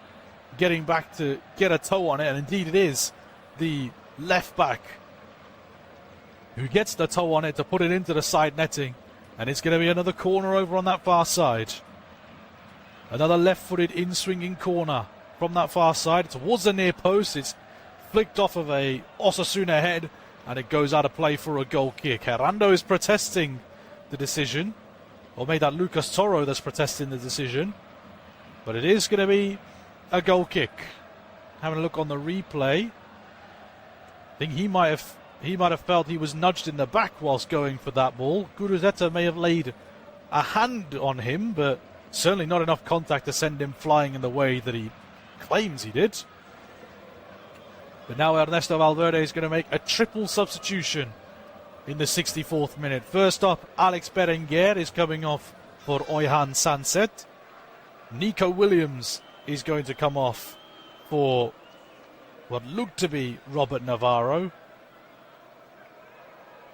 getting back to get a toe on it. And indeed it is the left back who gets the toe on it to put it into the side netting. And it's going to be another corner over on that far side. Another left-footed in-swinging corner from that far side towards the near post. It's flicked off of a Osasuna head and it goes out of play for a goal kick. Herando is protesting the decision. Or maybe that Lucas Toro that's protesting the decision. But it is going to be a goal kick. Having a look on the replay. I think he might have felt he was nudged in the back whilst going for that ball. Guruzeta may have laid a hand on him, but certainly not enough contact to send him flying in the way that he claims he did. But now Ernesto Valverde is going to make a triple substitution in the 64th minute. First up, Alex Berenguer is coming off for Oyhan Sanset. Nico Williams is going to come off for what looked to be Robert Navarro.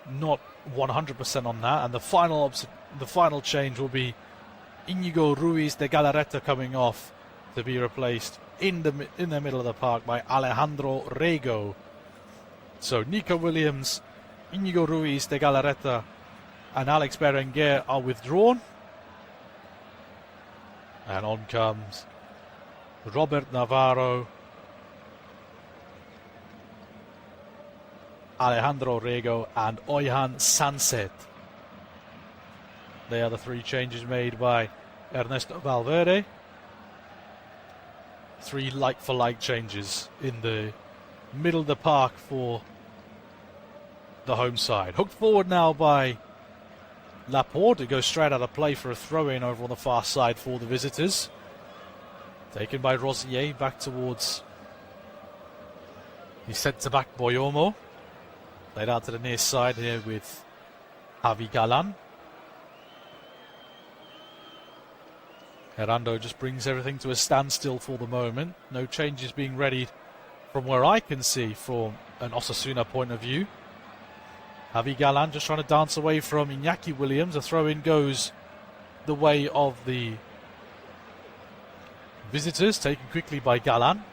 Not 100% on that. And the final change will be Inigo Ruiz de Galarreta coming off to be replaced in the middle of the park by Alejandro Rego. So Nico Williams, Inigo Ruiz de Galarreta and Alex Berenguer are withdrawn. And on comes Robert Navarro, Alejandro Rego and Oyhan Sanset. They are the three changes made by Ernesto Valverde. Three like-for-like changes in the middle of the park for the home side. Hooked forward now by Laporte. It goes straight out of play for a throw-in over on the far side for the visitors. Taken by Rosier back towards the centre-back Boyomo. Played out to the near side here with Javi Galan. Herando just brings everything to a standstill for the moment. No changes being readied from where I can see from an Osasuna point of view. Javi Galan just trying to dance away from Iñaki Williams. A throw-in goes the way of the visitors, taken quickly by Galan.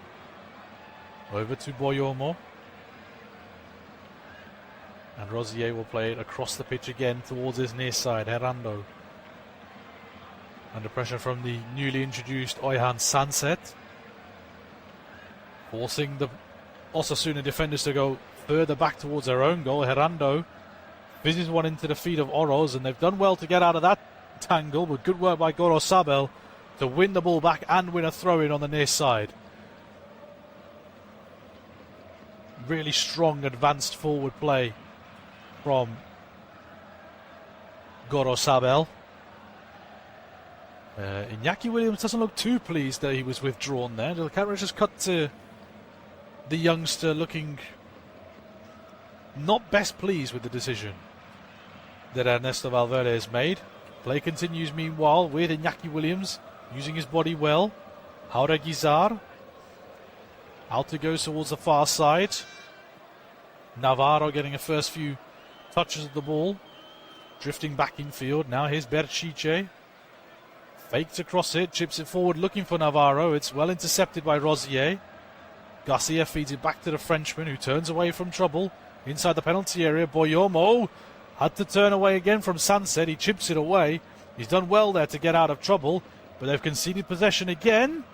Over to Boyomo. And Rosier will play it across the pitch again towards his near side, Herando. Under pressure from the newly introduced Oyhan Sanset. Forcing the Osasuna defenders to go further back towards their own goal. Herando fizzes one into the feet of Oroz, and they've done well to get out of that tangle, but good work by Gorosabel to win the ball back and win a throw-in on the near side. Really strong advanced forward play from Gorosabel. Iñaki Williams doesn't look too pleased that he was withdrawn there. The camera just cut to the youngster looking not best pleased with the decision that Ernesto Valverde has made. Play continues meanwhile with Iñaki Williams using his body well. Jaure Guizar out to go towards the far side. Navarro getting a first few touches of the ball. Drifting back infield. Now here's Berchiche. Fakes across it, chips it forward looking for Navarro. It's well intercepted by Rosier. Garcia feeds it back to the Frenchman who turns away from trouble. Inside the penalty area, Boyomo had to turn away again from Sanset. He chips it away. He's done well there to get out of trouble, but they've conceded possession again.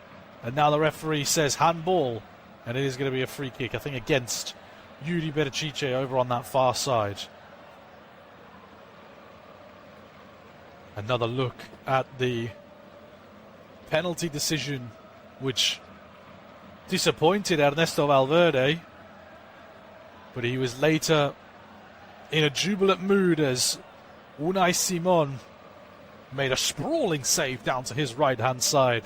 And now the referee says handball, and it is going to be a free kick, I think, against Yuri Berchiche over on that far side. Another look at the penalty decision, which disappointed Ernesto Valverde, but he was later in a jubilant mood as Unai Simon made a sprawling save down to his right-hand side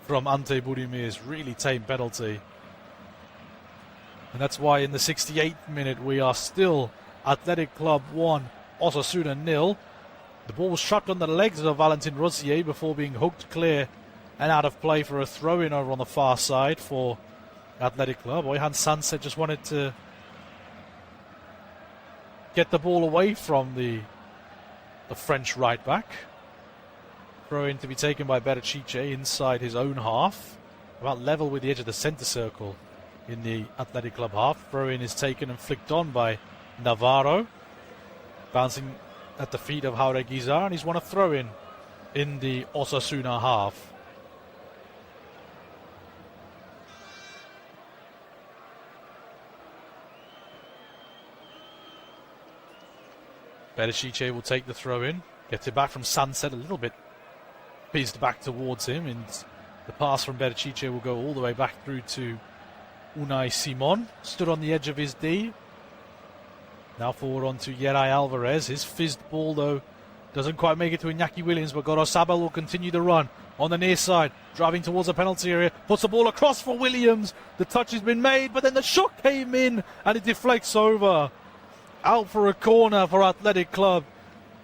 from Ante Budimir's really tame penalty. And that's why in the 68th minute we are still Athletic Club 1, Osasuna 0. The ball was shot on the legs of Valentin Rosier before being hooked clear and out of play for a throw-in over on the far side for Athletic Club. Oyhan Sanset just wanted to get the ball away from the French right-back. Throw-in to be taken by Berchiche inside his own half, about level with the edge of the centre circle in the Athletic Club half. Throw-in is taken and flicked on by Navarro, bouncing at the feet of Jauregui, and he's won a throw-in in the Osasuna half. Berchiche will take the throw-in, gets it back from Sanset, a little bit pizzed back towards him, and the pass from Berchiche will go all the way back through to Unai Simon, stood on the edge of his D. Now forward on to Yeray Alvarez. His fizzed ball, though, doesn't quite make it to Iñaki Williams, but Gorosabel will continue the run on the near side, driving towards the penalty area, puts the ball across for Williams. The touch has been made, but then the shot came in, and it deflects over. Out for a corner for Athletic Club.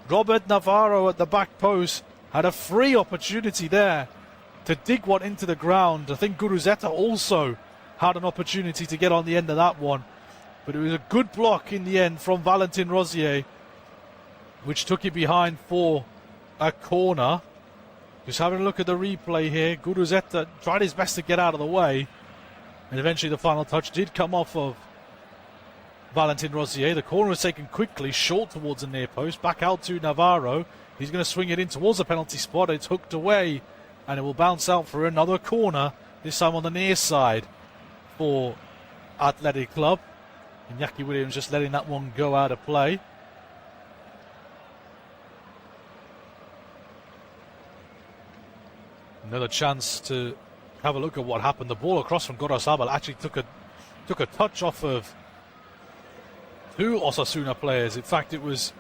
Robert Navarro at the back post had a free opportunity there to dig one into the ground. I think Guruzeta also had an opportunity to get on the end of that one, but it was a good block in the end from Valentin Rosier, which took it behind for a corner. Just having a look at the replay here, Guruzeta tried his best to get out of the way, and eventually the final touch did come off of Valentin Rosier. The corner was taken quickly, short towards the near post, back out to Navarro. He's going to swing it in towards the penalty spot. It's hooked away, and it will bounce out for another corner, this time on the near side for Athletic Club. Iñaki Williams just letting that one go out of play. Another chance to have a look at what happened. The ball across from Gorosabel actually took a touch off of two Osasuna players. In fact, it was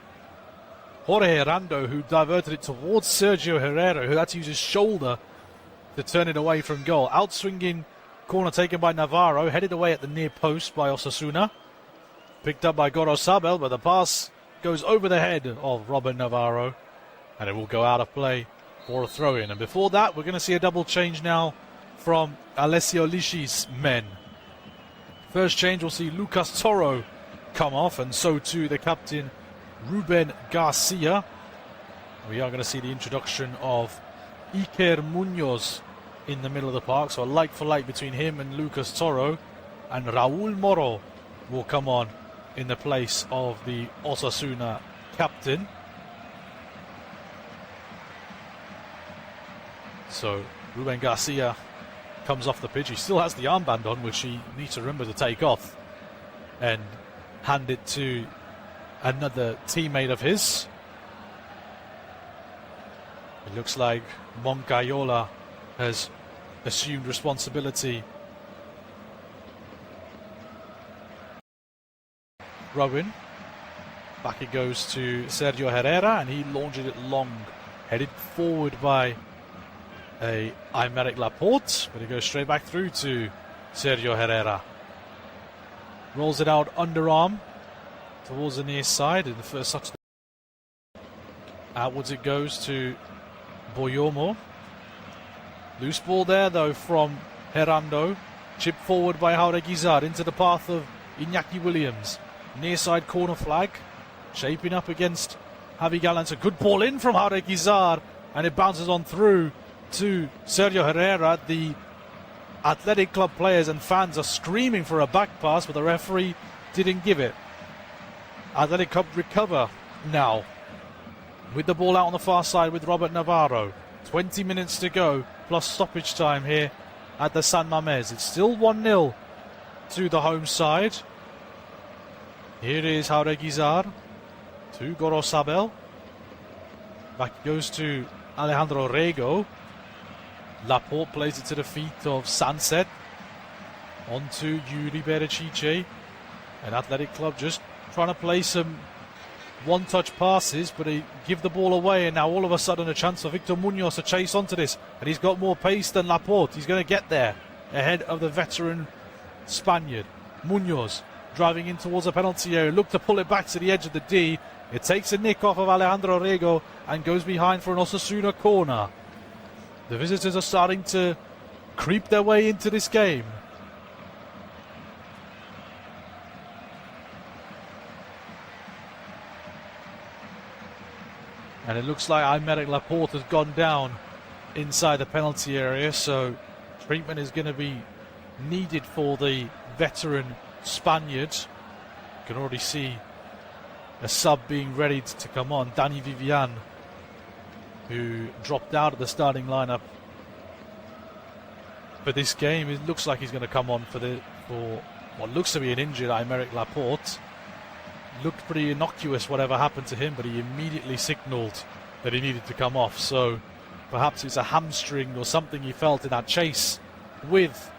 Jorge Herando who diverted it towards Sergio Herrera, who had to use his shoulder to turn it away from goal. Outswinging corner taken by Navarro, headed away at the near post by Osasuna. Picked up by Gorosabel, but the pass goes over the head of Robert Navarro, and it will go out of play for a throw-in. And before that, we're going to see a double change now from Alessio Lisci's men. First change, we'll see Lucas Toro come off, and so too the captain Ruben Garcia. We are going to see the introduction of Iker Munoz in the middle of the park, so a like for like between him and Lucas Toro, and Raúl Moro will come on in the place of the Osasuna captain. So Ruben Garcia comes off the pitch. He still has the armband on, which he needs to remember to take off and hand it to another teammate of his. It looks like Moncayola has assumed responsibility. Robin. Back it goes to Sergio Herrera, and he launches it long, headed forward by a Aymeric Laporte, but it goes straight back through to Sergio Herrera. Rolls it out underarm towards the near side in the first touch. Outwards it goes to Boyomo. Loose ball there though from Herando. Chipped forward by Jauregui into the path of Iñaki Williams. Near side corner flag. Shaping up against Javi Gallant. A good ball in from Jauregui, and it bounces on through to Sergio Herrera. The Athletic Club players and fans are screaming for a back pass, but the referee didn't give it. Athletic Club recover now with the ball out on the far side with Robert Navarro. 20 minutes to go plus stoppage time here at the San Mamés. It's still 1-0 to the home side. Here is Jauregui to Gorosabel. Back goes to Alejandro Rego. Laporte plays it to the feet of Sanset. On to Yuri Berecice. An Athletic Club just trying to play some one-touch passes, but they give the ball away, and now all of a sudden a chance for Victor Munoz to chase onto this, and he's got more pace than Laporte. He's going to get there ahead of the veteran Spaniard. Munoz driving in towards the penalty area, look to pull it back to the edge of the D. It takes a nick off of Alejandro Rego and goes behind for an Osasuna corner. The visitors are starting to creep their way into this game. And it looks like Aymeric Laporte has gone down inside the penalty area, so treatment is going to be needed for the veteran Spaniard. You can already see a sub being ready to come on. Dani Vivian, who dropped out of the starting lineup for this game. It looks like he's going to come on for what looks to be an injured Aymeric Laporte. Looked pretty innocuous whatever happened to him, but he immediately signalled that he needed to come off. So perhaps it's a hamstring or something he felt in that chase with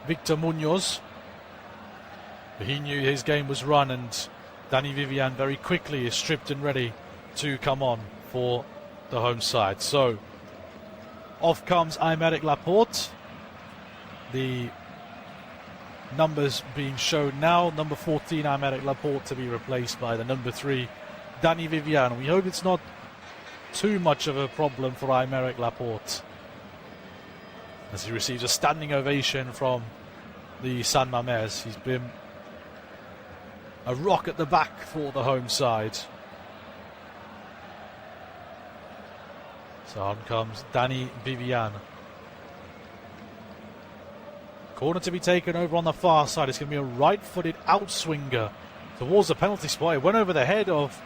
Victor Munoz. But he knew his game was run, and Dani Vivian very quickly is stripped and ready to come on for the home side. So off comes Aymeric Laporte. The numbers being shown now. Number 14, Aymeric Laporte, to be replaced by the number 3, Dani Vivian. We hope it's not too much of a problem for Aymeric Laporte, as he receives a standing ovation from the San Mamés. He's been a rock at the back for the home side. So on comes Dani Vivian. Corner to be taken over on the far side. It's going to be a right-footed outswinger towards the penalty spot. It went over the head of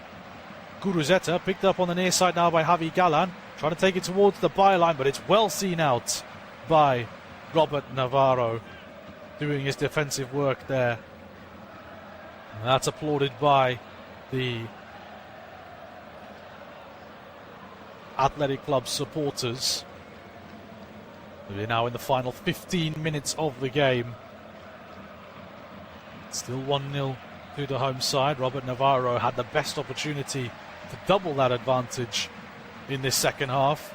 Guruzeta, picked up on the near side now by Javi Galan, trying to take it towards the byline, but it's well seen out by Robert Navarro, doing his defensive work there. And that's applauded by the Athletic Club supporters. We're now in the final 15 minutes of the game. Still 1-0 to the home side. Robert Navarro had the best opportunity to double that advantage in this second half,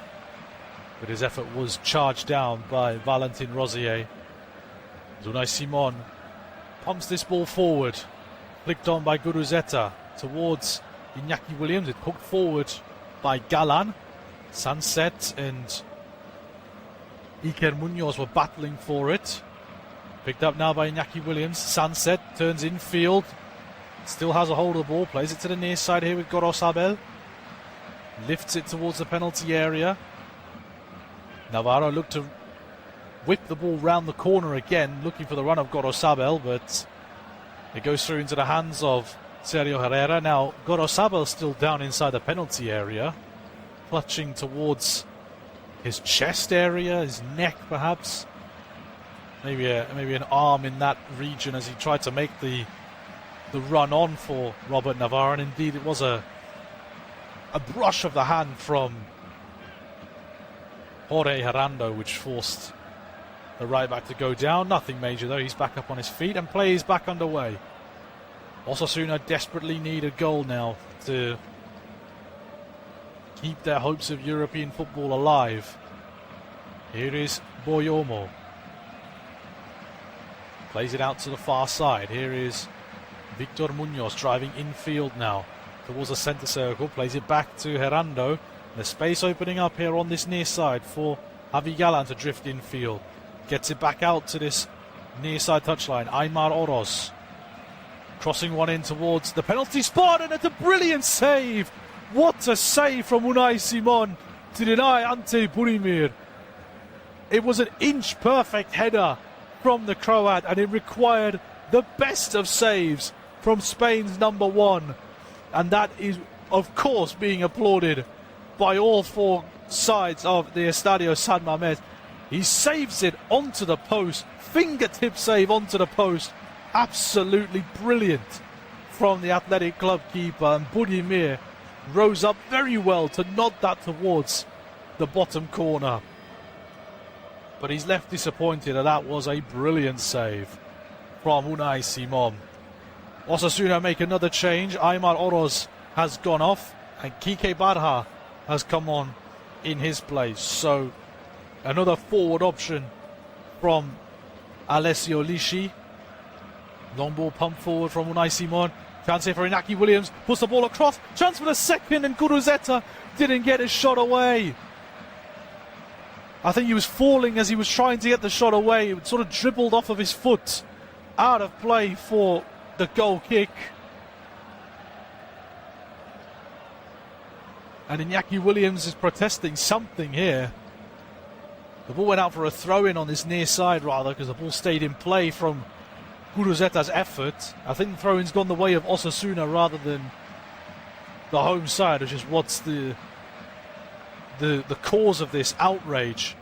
but his effort was charged down by Valentin Rosier. Unai Simon pumps this ball forward, flicked on by Guruzeta towards Iñaki Williams. It's hooked forward by Galan. Sanset and Iker Munoz were battling for it. Picked up now by Iñaki Williams. Sanset turns infield. Still has a hold of the ball. Plays it to the near side here with Gorosabel. Lifts it towards the penalty area. Navarro looked to whip the ball round the corner again, looking for the run of Gorosabel, but it goes through into the hands of Sergio Herrera. Now Gorosabel still down inside the penalty area, clutching towards his chest area, his neck perhaps. Maybe an arm in that region as he tried to make the run on for Robert Navarro. And indeed it was a brush of the hand from Jorge Herrando which forced the right back to go down. Nothing major though. He's back up on his feet and play is back underway. Osasuna desperately need a goal now to keep their hopes of European football alive. Here is Boyomo. Plays it out to the far side. Here is Victor Munoz driving infield now towards the centre circle. Plays it back to Herrando. There's space opening up here on this near side for Javi Galan to drift infield. Gets it back out to this near side touchline. Aymar Oroz crossing one in towards the penalty spot, and it's a brilliant save. What a save from Unai Simon to deny Ante Burimir. It was an inch perfect header from the Croat, and it required the best of saves from Spain's number 1, and that is of course being applauded by all 4 sides of the Estadio San Mamés. He saves it onto the post, fingertip save onto the post. Absolutely brilliant from the Athletic Club keeper, and Budimir rose up very well to nod that towards the bottom corner. But he's left disappointed, and that was a brilliant save from Unai Simon. Osasuna make another change. Aimar Oroz has gone off, and Kike Barha has come on in his place. So another forward option from Alessio Lisci. Long ball pump forward from Unai Simon. Chance for Inaki Williams. Puts the ball across. Chance for the second, and Guruzeta didn't get his shot away. I think he was falling as he was trying to get the shot away. It sort of dribbled off of his foot. Out of play for the goal kick. And Iñaki Williams is protesting something here. The ball went out for a throw-in on this near side, rather, because the ball stayed in play from Guruzeta's effort. I think the throw-in's gone the way of Osasuna rather than the home side, which is what's the cause of this outrage.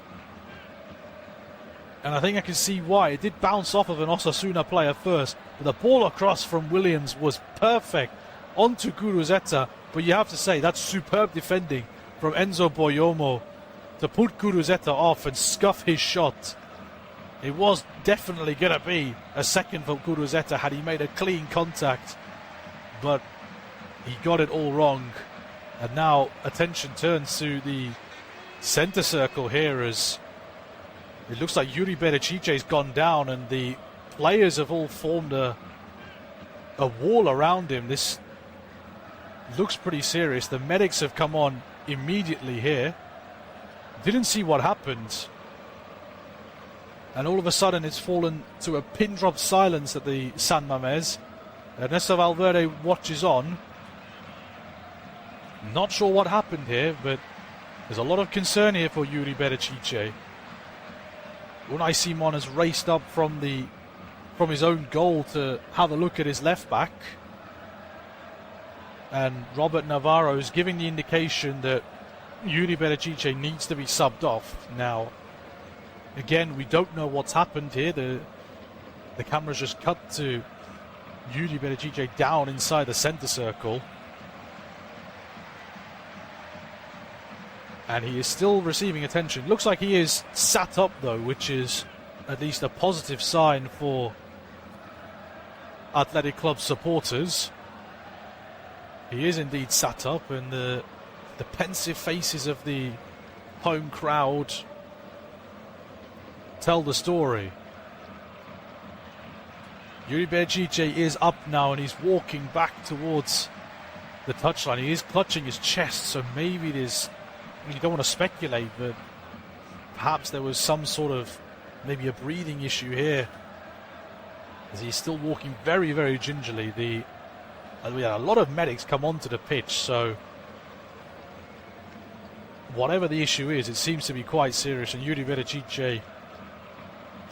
And I think I can see why. It did bounce off of an Osasuna player first, but the ball across from Williams was perfect onto Guruzeta. But you have to say, that's superb defending from Enzo Boyomo to put Guruzeta off and scuff his shot. It was definitely going to be a second for Guruzeta had he made a clean contact, but he got it all wrong. And now attention turns to the centre circle here, as it looks like Yuri Berecice's gone down and the players have all formed a wall around him. This looks pretty serious. The medics have come on immediately here. Didn't see what happened. And all of a sudden it's fallen to a pin drop silence at the San Mamés. Ernesto Valverde watches on. Not sure what happened here, but there's a lot of concern here for Yuri Berecice. Unai Simon has raced up from his own goal to have a look at his left back. And Robert Navarro is giving the indication that Yuri Berecice needs to be subbed off. Now, again, we don't know what's happened here. The camera's just cut to Yuri Berecice down inside the centre circle. And he is still receiving attention. Looks like he is sat up though, which is at least a positive sign for Athletic Club supporters. He is indeed sat up, and the pensive faces of the home crowd tell the story. Yuri Berecice is up now and he's walking back towards the touchline. He is clutching his chest, so maybe it is, you don't want to speculate, but perhaps there was some sort of maybe a breathing issue here, as he's still walking very, very gingerly. We had a lot of medics come onto the pitch, so whatever the issue is, it seems to be quite serious, and Yuri Berecice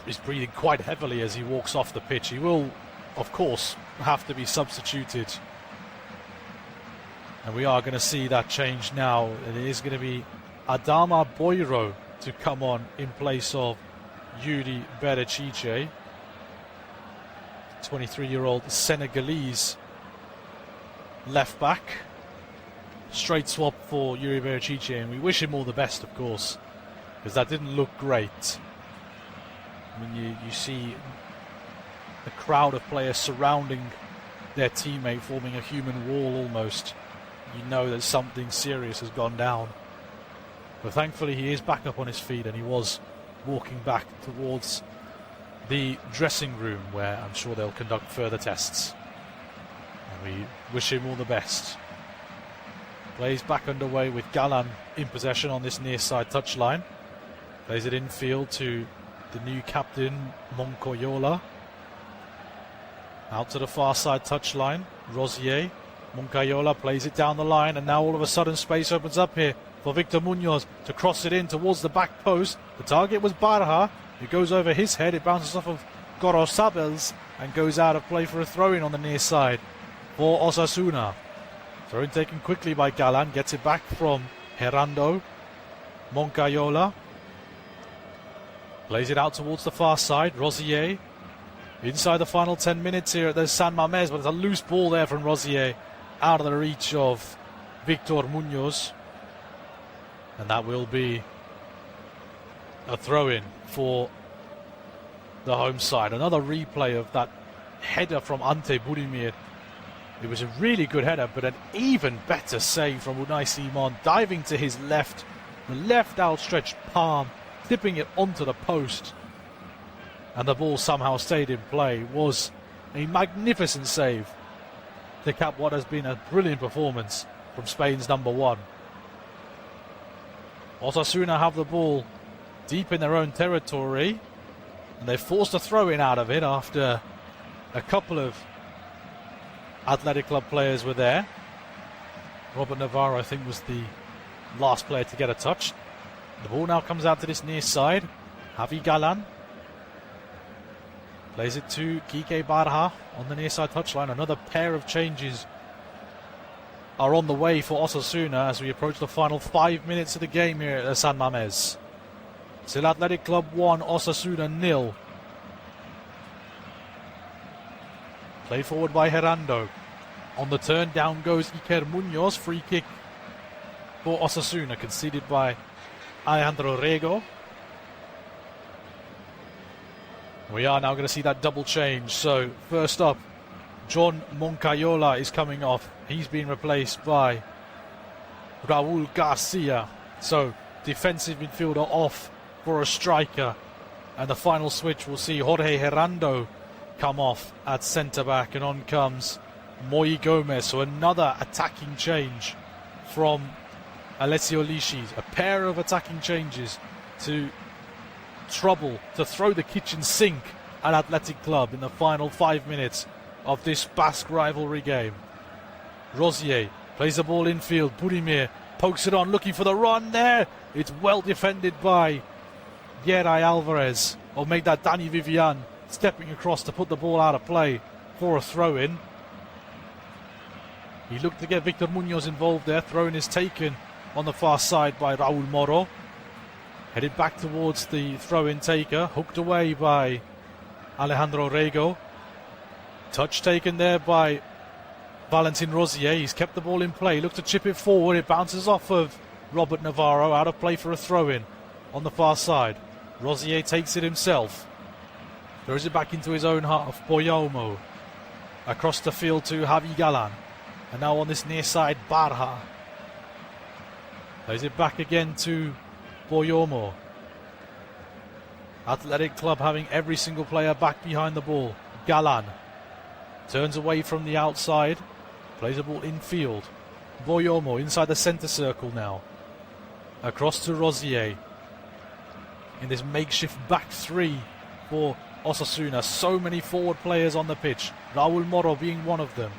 is breathing quite heavily as he walks off the pitch. He will, of course, have to be substituted. And we are going to see that change now. It is going to be Adama Boiro to come on in place of Yuri Berecice. 23-year-old Senegalese left back. Straight swap for Yuri Berecice, and we wish him all the best, of course, because that didn't look great. When you see a crowd of players surrounding their teammate, forming a human wall almost, you know that something serious has gone down. But thankfully he is back up on his feet, and he was walking back towards the dressing room, where I'm sure they'll conduct further tests. And we wish him all the best. Plays back underway with Galan in possession on this near side touchline. Plays it infield to the new captain, Moncayola. Out to the far side touchline, Rosier. Moncayola plays it down the line, and now all of a sudden space opens up here for Victor Munoz to cross it in towards the back post. The target was Barha. It goes over his head. It bounces off of Gorosabels and goes out of play for a throw-in on the near side for Osasuna. Throw-in taken quickly by Galan. Gets it back from Herando. Moncayola plays it out towards the far side. Rosier inside the final 10 minutes here at the San Mamés, but it's a loose ball there from Rosier out of the reach of Victor Munoz. And that will be a throw-in for the home side. Another replay of that header from Ante Budimir. It was a really good header, but an even better save from Unai Simon, diving to his left, the left outstretched palm, tipping it onto the post, and the ball somehow stayed in play. It was a magnificent save to cap what has been a brilliant performance from Spain's number one. Osasuna have the ball deep in their own territory, and they forced a throw-in out of it after a couple of Athletic Club players were there. Robert Navarro, I think, was the last player to get a touch. The ball now comes out to this near side. Javi Galan plays it to Kike Barja on the near side touchline. Another pair of changes are on the way for Osasuna as we approach the final 5 minutes of the game here at San Mamés. Still Athletic Club 1, Osasuna 0. Played forward by Herando. On the turn, down goes Iker Munoz. Free kick for Osasuna, conceded by Alejandro Rego. We are now going to see that double change. So, first up, John Moncayola is coming off. He's been replaced by Raul Garcia. So, defensive midfielder off for a striker. And the final switch will see Jorge Herando come off at centre-back, and on comes Moi Gomez. So another attacking change from Alessio Lichis. A pair of attacking changes to throw the kitchen sink at Athletic Club in the final 5 minutes of this Basque rivalry game. Rosier plays the ball infield. Budimir pokes it on, looking for the run there. It's well defended by Yeray Alvarez. Or make that Dani Vivian stepping across to put the ball out of play for a throw-in. He looked to get Victor Munoz involved there. Throw-in is taken on the far side by Raul Moro. Headed back towards the throw-in taker. Hooked away by Alejandro Rego. Touch taken there by Valentin Rosier. He's kept the ball in play. Looked to chip it forward. It bounces off of Robert Navarro. Out of play for a throw-in on the far side. Rosier takes it himself. Throws it back into his own half. Boyomo across the field to Javi Galan. And now on this near side, Barja. Plays it back again to Boyomo. Athletic Club having every single player back behind the ball. Galan turns away from the outside. Plays the ball infield. Boyomo inside the centre circle now. Across to Rosier. In this makeshift back three for Osasuna. So many forward players on the pitch. Raul Moro being one of them.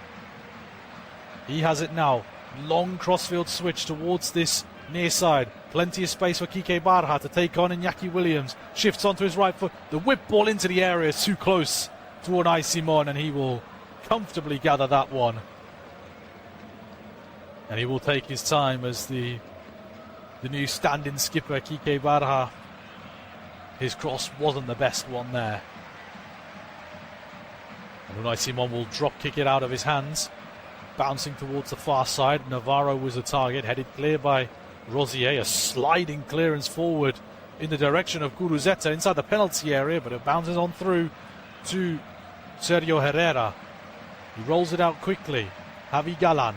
He has it now. Long crossfield switch towards this near side. Plenty of space for Kike Barja to take on Iñaki Williams. Shifts onto his right foot. The whip ball into the area is too close to Unai Simon, and he will comfortably gather that one. And he will take his time as the new stand-in skipper, Kike Barja. His cross wasn't the best one there. And Unai Simon will drop kick it out of his hands. Bouncing towards the far side. Navarro was the target. Headed clear by Rosier. A sliding clearance forward in the direction of Guruzeta inside the penalty area, but it bounces on through to Sergio Herrera. He rolls it out quickly. Javi Galan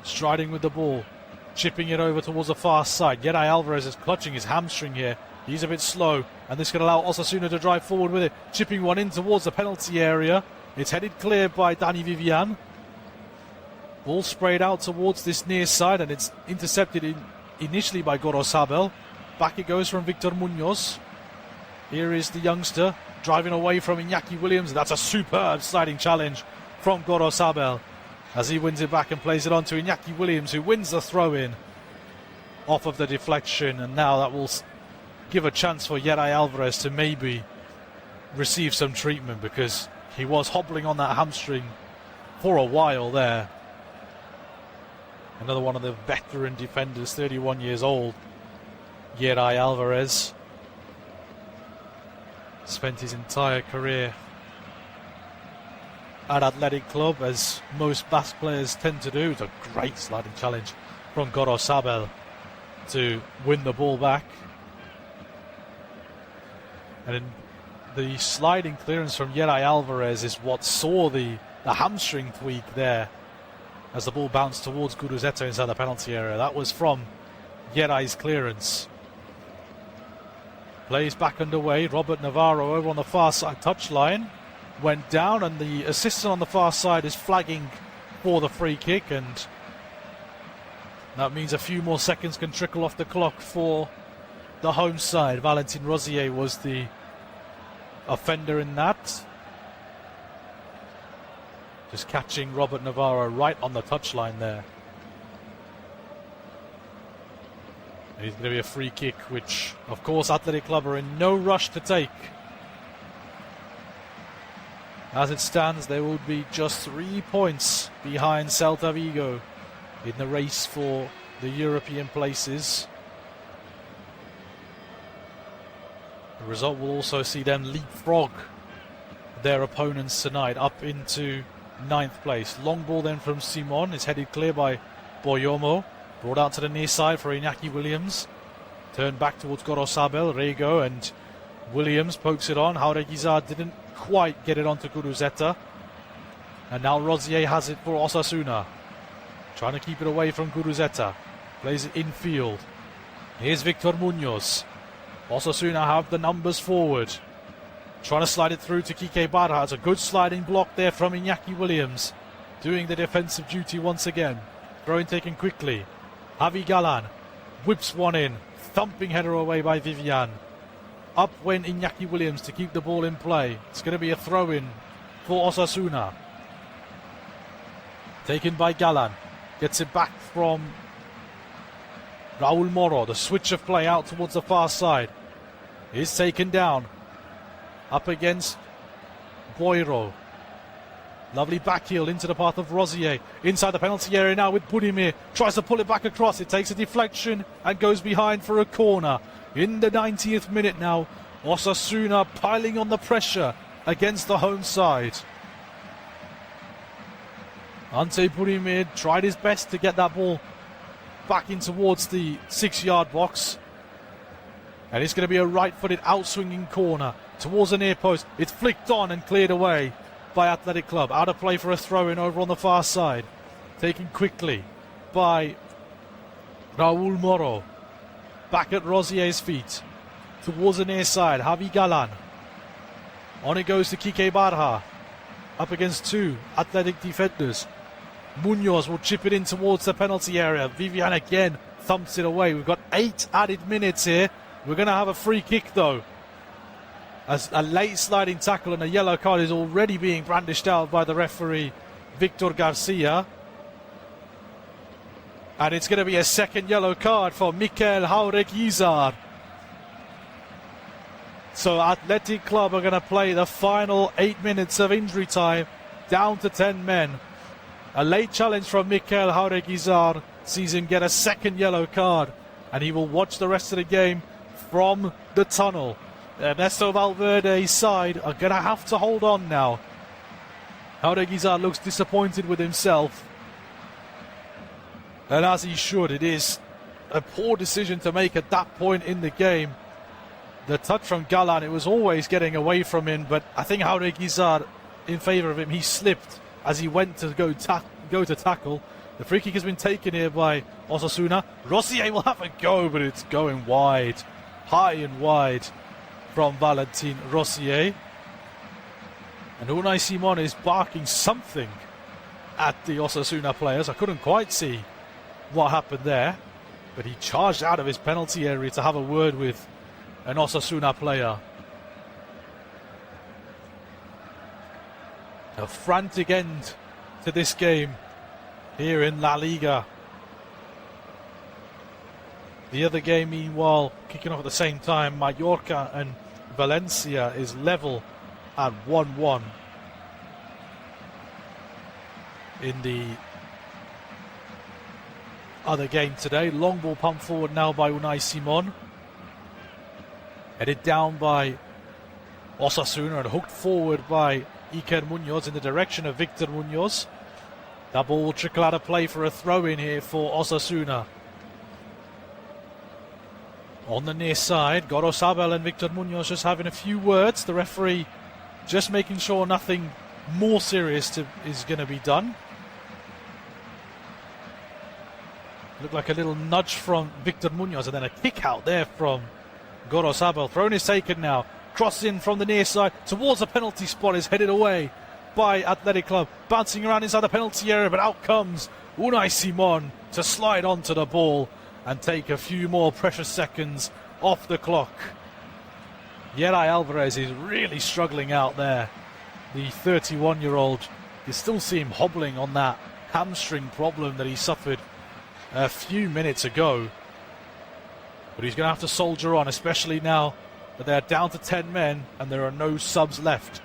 striding with the ball. Chipping it over towards the far side. Yeray Alvarez is clutching his hamstring here. He's a bit slow, and this can allow Osasuna to drive forward with it. Chipping one in towards the penalty area. It's headed clear by Dani Vivian. Ball sprayed out towards this near side, and it's intercepted initially by Gorosabel. Back it goes from Victor Munoz. Here is the youngster driving away from Iñaki Williams. That's a superb sliding challenge from Gorosabel as he wins it back and plays it on to Iñaki Williams, who wins the throw-in off of the deflection. And now that will give a chance for Yeray Alvarez to maybe receive some treatment, because he was hobbling on that hamstring for a while there. Another one of the veteran defenders, 31 years old, Yeray Alvarez. Spent his entire career at Athletic Club, as most Basque players tend to do. It's a great sliding challenge from Gorosabel to win the ball back. And in the sliding clearance from Yeray Alvarez is what saw the hamstring tweak there as the ball bounced towards Guruzeta inside the penalty area. That was from Yeray's clearance. Plays back underway. Robert Navarro over on the far side touchline. Went down, and the assistant on the far side is flagging for the free kick, and that means a few more seconds can trickle off the clock for the home side. Valentin Rosier was the offender in that. Just catching Robert Navarro right on the touchline there. And it's going to be a free kick, which, of course, Athletic Club are in no rush to take. As it stands, they will be just 3 points behind Celta Vigo in the race for the European places. The result will also see them leapfrog their opponents tonight up into 9th place. Long ball then from Simon. It's headed clear by Boyomo. Brought out to the near side for Iñaki Williams. Turned back towards Gorosabel. Rego and Williams pokes it on. Jauregui didn't quite get it onto Guruzeta. And now Rosier has it for Osasuna. Trying to keep it away from Guruzeta. Plays it infield. Here's Victor Munoz. Osasuna have the numbers forward. Trying to slide it through to Kike Barra. It's a good sliding block there from Iñaki Williams. Doing the defensive duty once again. Throw-in taken quickly. Javi Galan whips one in. Thumping header away by Vivian. Up went Iñaki Williams to keep the ball in play. It's going to be a throw-in for Osasuna. Taken by Galan. Gets it back from Raul Moro. The switch of play out towards the far side is taken down. Up against Boiro. Lovely back heel into the path of Rosier. Inside the penalty area now with Budimir. Tries to pull it back across. It takes a deflection and goes behind for a corner. In the 90th minute now, Osasuna piling on the pressure against the home side. Ante Budimir tried his best to get that ball back in towards the 6-yard box. And it's going to be a right-footed out-swinging corner towards the near post. It's flicked on and cleared away by Athletic Club. Out of play for a throw-in over on the far side. Taken quickly by Raul Moro. Back at Rosier's feet. Towards the near side. Javi Galan. On it goes to Kike Barra. Up against 2 Athletic defenders. Munoz will chip it in towards the penalty area. Vivian again thumps it away. We've got 8 added minutes here. We're going to have a free kick though, as a late sliding tackle and a yellow card is already being brandished out by the referee Victor Garcia. And it's going to be a second yellow card for Mikel Jauregui. So Athletic Club are going to play the final 8 minutes of injury time, down to 10 men. A late challenge from Mikel Jauregui sees him get a second yellow card, and he will watch the rest of the game from the tunnel. Ernesto Valverde's side are going to have to hold on now. Jauregui looks disappointed with himself, and as he should. It is a poor decision to make at that point in the game. The touch from Galan, it was always getting away from him, but I think Jauregui in favour of him. He slipped as he went to go to tackle. The free kick has been taken here by Osasuna. Rosier will have a go, but it's going wide. High and wide from Valentin Rosier. And Unai Simon is barking something at the Osasuna players. I couldn't quite see what happened there, but he charged out of his penalty area to have a word with an Osasuna player. A frantic end to this game here in La Liga. The other game, meanwhile, kicking off at the same time. Mallorca and Valencia is level at 1-1 in the other game today. Long ball pumped forward now by Unai Simon. Headed down by Osasuna and hooked forward by Iker Munoz in the direction of Victor Munoz. That ball will trickle out of play for a throw-in here for Osasuna. On the near side, Gorosabel and Victor Munoz just having a few words. The referee just making sure nothing more serious is going to be done. Looked like a little nudge from Victor Munoz and then a kick out there from Gorosabel. Thrown is taken now. Cross in from the near side towards the penalty spot is headed away by Athletic Club. Bouncing around inside the penalty area, but out comes Unai Simon to slide onto the ball and take a few more precious seconds off the clock. Yeray Alvarez is really struggling out there. The 31-year-old, you still see him hobbling on that hamstring problem that he suffered a few minutes ago. But he's going to have to soldier on, especially now that they're down to 10 men and there are no subs left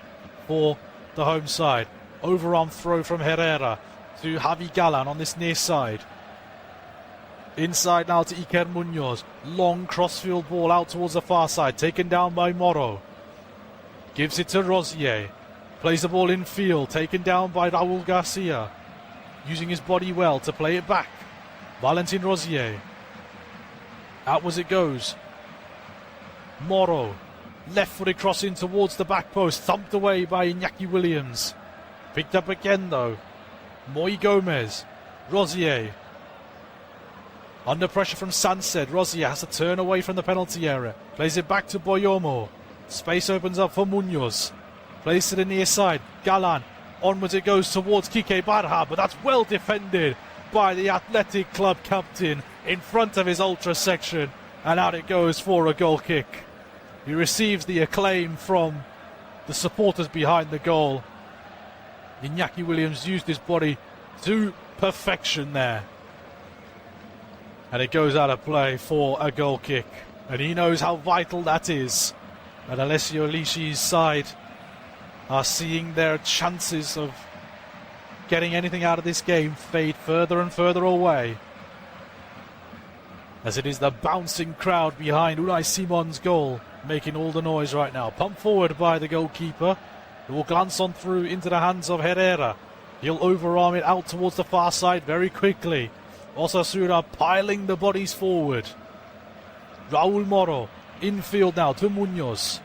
for the home side. Overarm throw from Herrera to Javi Galan on this near side. Inside now to Iker Munoz. Long crossfield ball out towards the far side. Taken down by Moro. Gives it to Rosier. Plays the ball in field. Taken down by Raul Garcia. Using his body well to play it back. Valentin Rosier. Out as it goes. Moro. Left-footed cross in towards the back post. Thumped away by Iñaki Williams. Picked up again though. Moy Gomez. Rosier. Under pressure from Sanset. Rosier has to turn away from the penalty area. Plays it back to Boyomo. Space opens up for Munoz. Plays to the near side. Galan. Onwards it goes towards Kike Barha, but that's well defended by the Athletic Club captain in front of his ultra section. And out it goes for a goal kick. He receives the acclaim from the supporters behind the goal. Iñaki Williams used his body to perfection there. And it goes out of play for a goal kick. And he knows how vital that is. And Alessio Lisci's side are seeing their chances of getting anything out of this game fade further and further away. As it is the bouncing crowd behind Unai Simon's goal making all the noise right now. Pumped forward by the goalkeeper. It will glance on through into the hands of Herrera. He'll overarm it out towards the far side very quickly. Osasuna piling the bodies forward. Raul Moro infield now to Munoz.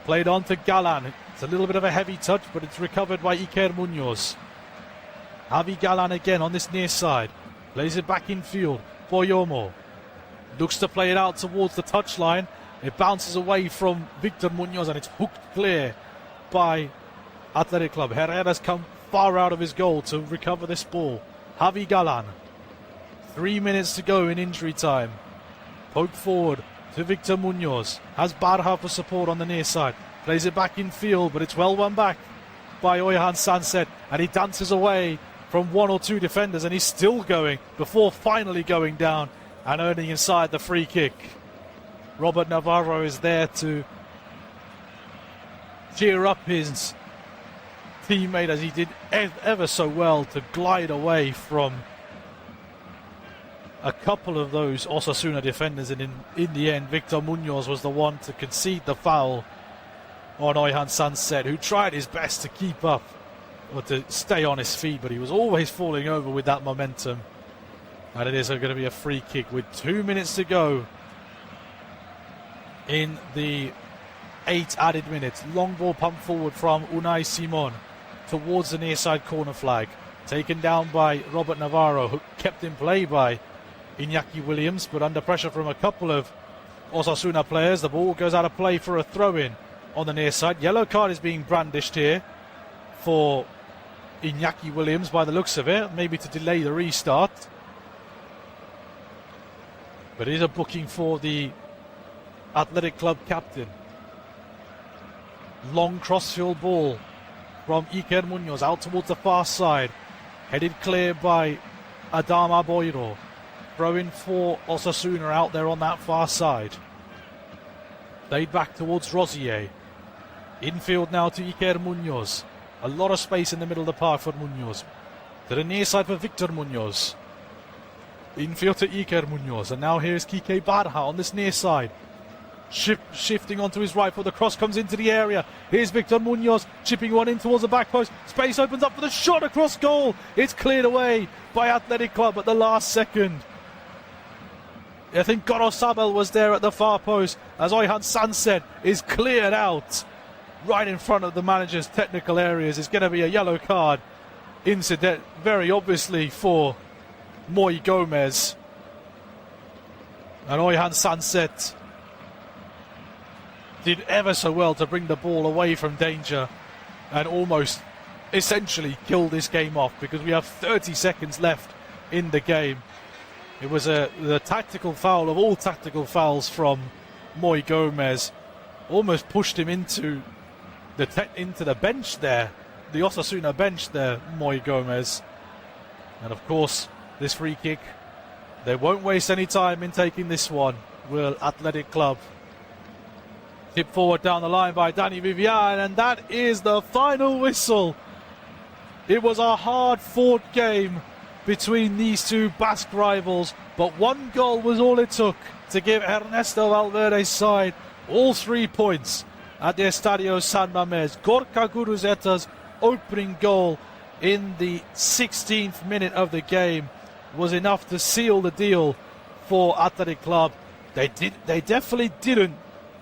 Played on to Galan. It's a little bit of a heavy touch, but it's recovered by Iker Munoz. Javi Galan again on this near side. Plays it back infield. Boyomo looks to play it out towards the touchline. It bounces away from Victor Munoz and it's hooked clear by Athletic Club. Herrera's come far out of his goal to recover this ball. Javi Galan. 3 minutes to go in injury time. Poked forward to Victor Munoz. Has Barha for support on the near side. Plays it back in field, but it's well won back by Oyhan Sanset. And he dances away from one or two defenders, and he's still going before finally going down and earning inside the free kick. Robert Navarro is there to cheer up his teammate as he did ever so well to glide away from a couple of those Osasuna defenders, and in the end Victor Munoz was the one to concede the foul on Oyhan Sanset, who tried his best to keep up or to stay on his feet, but he was always falling over with that momentum. And it is going to be a free kick with 2 minutes to go in the 8 added minutes. Long ball pumped forward from Unai Simon towards the near side corner flag. Taken down by Robert Navarro, who kept in play by Iñaki Williams, but under pressure from a couple of Osasuna players. The ball goes out of play for a throw-in on the near side. Yellow card is being brandished here for Iñaki Williams by the looks of it, maybe to delay the restart. But it is a booking for the Athletic Club captain. Long crossfield ball from Iker Munoz out towards the far side. Headed clear by Adama Boiro. Throw in for Osasuna out there on that far side. Played back towards Rosier. Infield now to Iker Munoz. A lot of space in the middle of the park for Munoz. To the near side for Victor Munoz. Infield to Iker Munoz. And now here's Kike Barha on this near side. shifting onto his right foot. The cross comes into the area. Here's Victor Munoz chipping one in towards the back post. Space opens up for the shot across goal. It's cleared away by Athletic Club at the last second. I think Gorosabel was there at the far post as Oyhan Sanset is cleared out right in front of the manager's technical areas. It's going to be a yellow card incident, very obviously, for Moi Gomez. And Oyhan Sanset did ever so well to bring the ball away from danger and almost essentially kill this game off, because we have 30 seconds left in the game. It was the tactical foul of all tactical fouls from Moi Gomez. Almost pushed him into the bench there, the Osasuna bench there, Moi Gomez. And of course, this free kick, they won't waste any time in taking this one, will Athletic Club. Tip forward down the line by Danny Vivian, and that is the final whistle. It was a hard-fought game between these two Basque rivals, but one goal was all it took to give Ernesto Valverde's side all 3 points at the Estadio San Mamés. Gorka Guruzeta's opening goal in the 16th minute of the game was enough to seal the deal for Athletic Club. They definitely didn't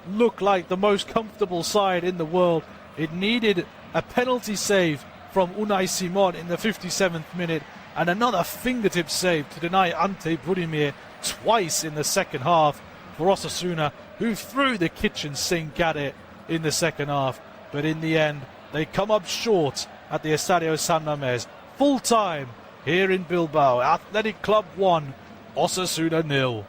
look like the most comfortable side in the world. It needed a penalty save from Unai Simon in the 57th minute and another fingertip save to deny Ante Budimir twice in the second half for Osasuna, who threw the kitchen sink at it in the second half. But in the end, they come up short at the Estadio San Mamés. Full time here in Bilbao. Athletic Club 1, Osasuna 0.